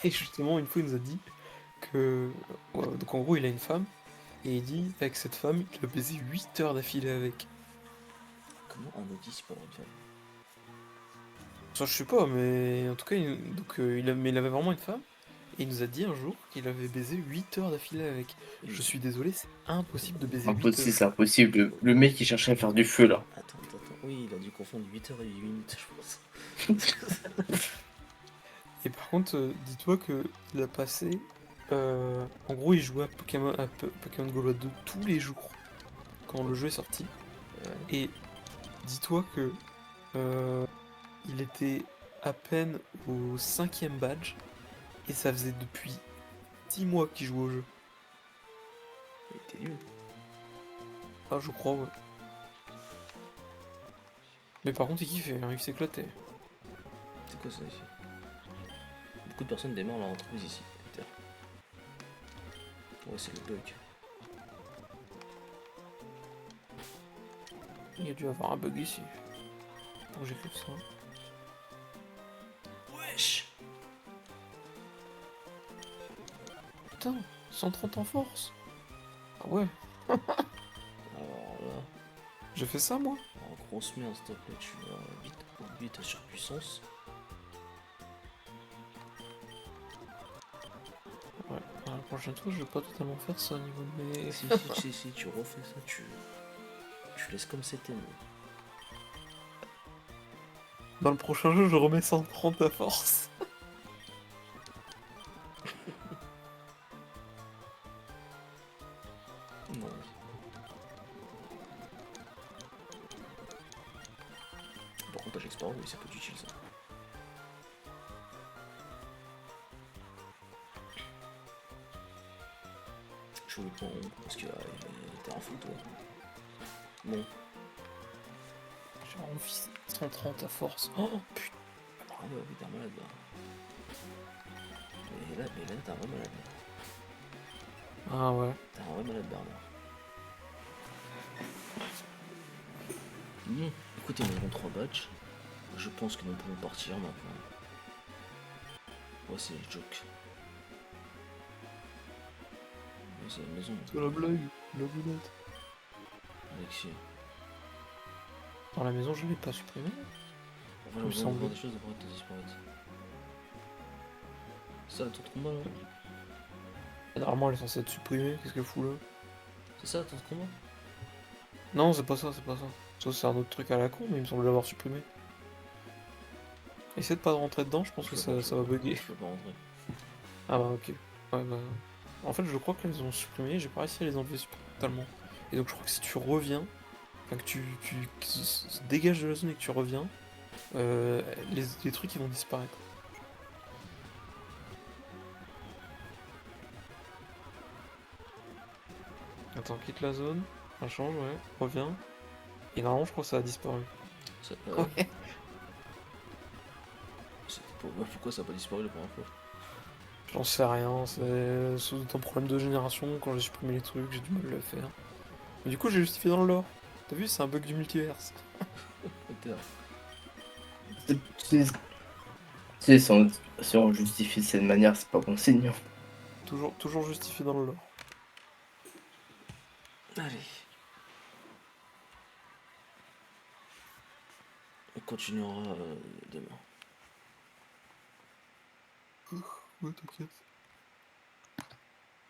Speaker 2: Et justement, une fois, il nous a dit que. Ouais, donc en gros, il a une femme, et il dit, avec cette femme, il a baisé 8 heures d'affilée avec.
Speaker 1: Comment un autiste peut avoir une femme?
Speaker 2: Ça, je sais pas, mais en tout cas, mais il avait vraiment une femme, et il nous a dit un jour qu'il avait baisé 8 heures d'affilée avec.
Speaker 1: Et-
Speaker 2: Je suis désolé, c'est impossible de baiser 8
Speaker 3: Impossible,
Speaker 2: heures.
Speaker 3: c'est impossible. Le mec il cherchait à faire du feu là.
Speaker 1: Attends. Oui, il a dû confondre 8 heures et 8 minutes, je pense.
Speaker 2: Et par contre, dis-toi que il a passé. En gros, il jouait à Pokémon Go 2 tous les jours quand le jeu est sorti. Et dis-toi que il était à peine au 5ème badge et ça faisait depuis 10 mois qu'il jouait au jeu.
Speaker 1: Il était nul.
Speaker 2: Ah, je crois, ouais. Mais par contre, il kiffait, hein, il s'éclatait.
Speaker 1: C'est quoi ça ici? Beaucoup de personnes démarrent leur entreprise ici. Putain. Ouais, c'est le bug.
Speaker 2: Il a dû avoir un bug ici. Pour que j'écrive ça.
Speaker 1: Wesh!
Speaker 2: Putain, 130 en force. Ah ouais,
Speaker 1: Alors là,
Speaker 2: j'ai fait ça moi.
Speaker 1: en grosse merde, s'il te plaît, tu vas vite à surpuissance.
Speaker 2: Ouais, la prochaine fois, je vais pas totalement faire ça au niveau de mes.
Speaker 1: Si, tu refais ça, tu laisses comme c'était. Mais...
Speaker 2: Dans le prochain jeu, je remets 130 à force.
Speaker 1: Non. Par contre, j'explore, oui, ça peut être utile ça. Je joue le point rond parce que t'es un fou toi. Bon,
Speaker 2: J'ai envie 130 à force. Oh putain.
Speaker 1: ah ouais, oui, t'es un malade là. Mais là, t'es un vrai malade.
Speaker 2: Ah ouais.
Speaker 1: T'es un vrai malade, Bernard. Écoutez, nous avons 3 badges. Je pense que nous pouvons partir maintenant. Ouais, c'est les jokes. c'est la maison.
Speaker 2: C'est la blague, la boulette.
Speaker 1: Alexis.
Speaker 2: Dans la maison, je l'ai pas supprimé.
Speaker 1: Enfin,
Speaker 2: me
Speaker 1: j'ai besoin de voir
Speaker 2: semble.
Speaker 1: des choses après t'as disparu. C'est ça la tour de combat là?
Speaker 2: Et normalement, elle est censée être supprimée, qu'est-ce qu'elle fout là?
Speaker 1: C'est ça la tour de combat?
Speaker 2: Non, c'est pas ça, c'est pas ça. Ça, c'est un autre truc à la con, mais il me semble l'avoir supprimé. Essaie de pas rentrer dedans, je pense que ça va bugger.
Speaker 1: Je peux pas rentrer.
Speaker 2: Ah bah ok. Ouais bah... En fait je crois qu'elles ont supprimé, j'ai pas réussi à les enlever totalement. Et donc je crois que si tu reviens, enfin que que se dégages de la zone et que tu reviens, les trucs ils vont disparaître. Attends, quitte la zone, ça change, ouais, reviens. Et normalement je crois que ça a disparu.
Speaker 1: Ça,
Speaker 2: Ouais.
Speaker 1: pourquoi ça a pas disparu la première fois?
Speaker 2: J'en sais rien, c'est un problème de génération, quand j'ai supprimé les trucs, j'ai du mal à le faire. Mais du coup j'ai justifié dans le lore. T'as vu, c'est un bug du multiverse.
Speaker 3: Tu sais, si on justifie de cette manière, c'est pas bon signe.
Speaker 2: Toujours justifié dans le lore.
Speaker 1: Allez. On continuera demain.
Speaker 2: Ouais, t'inquiète.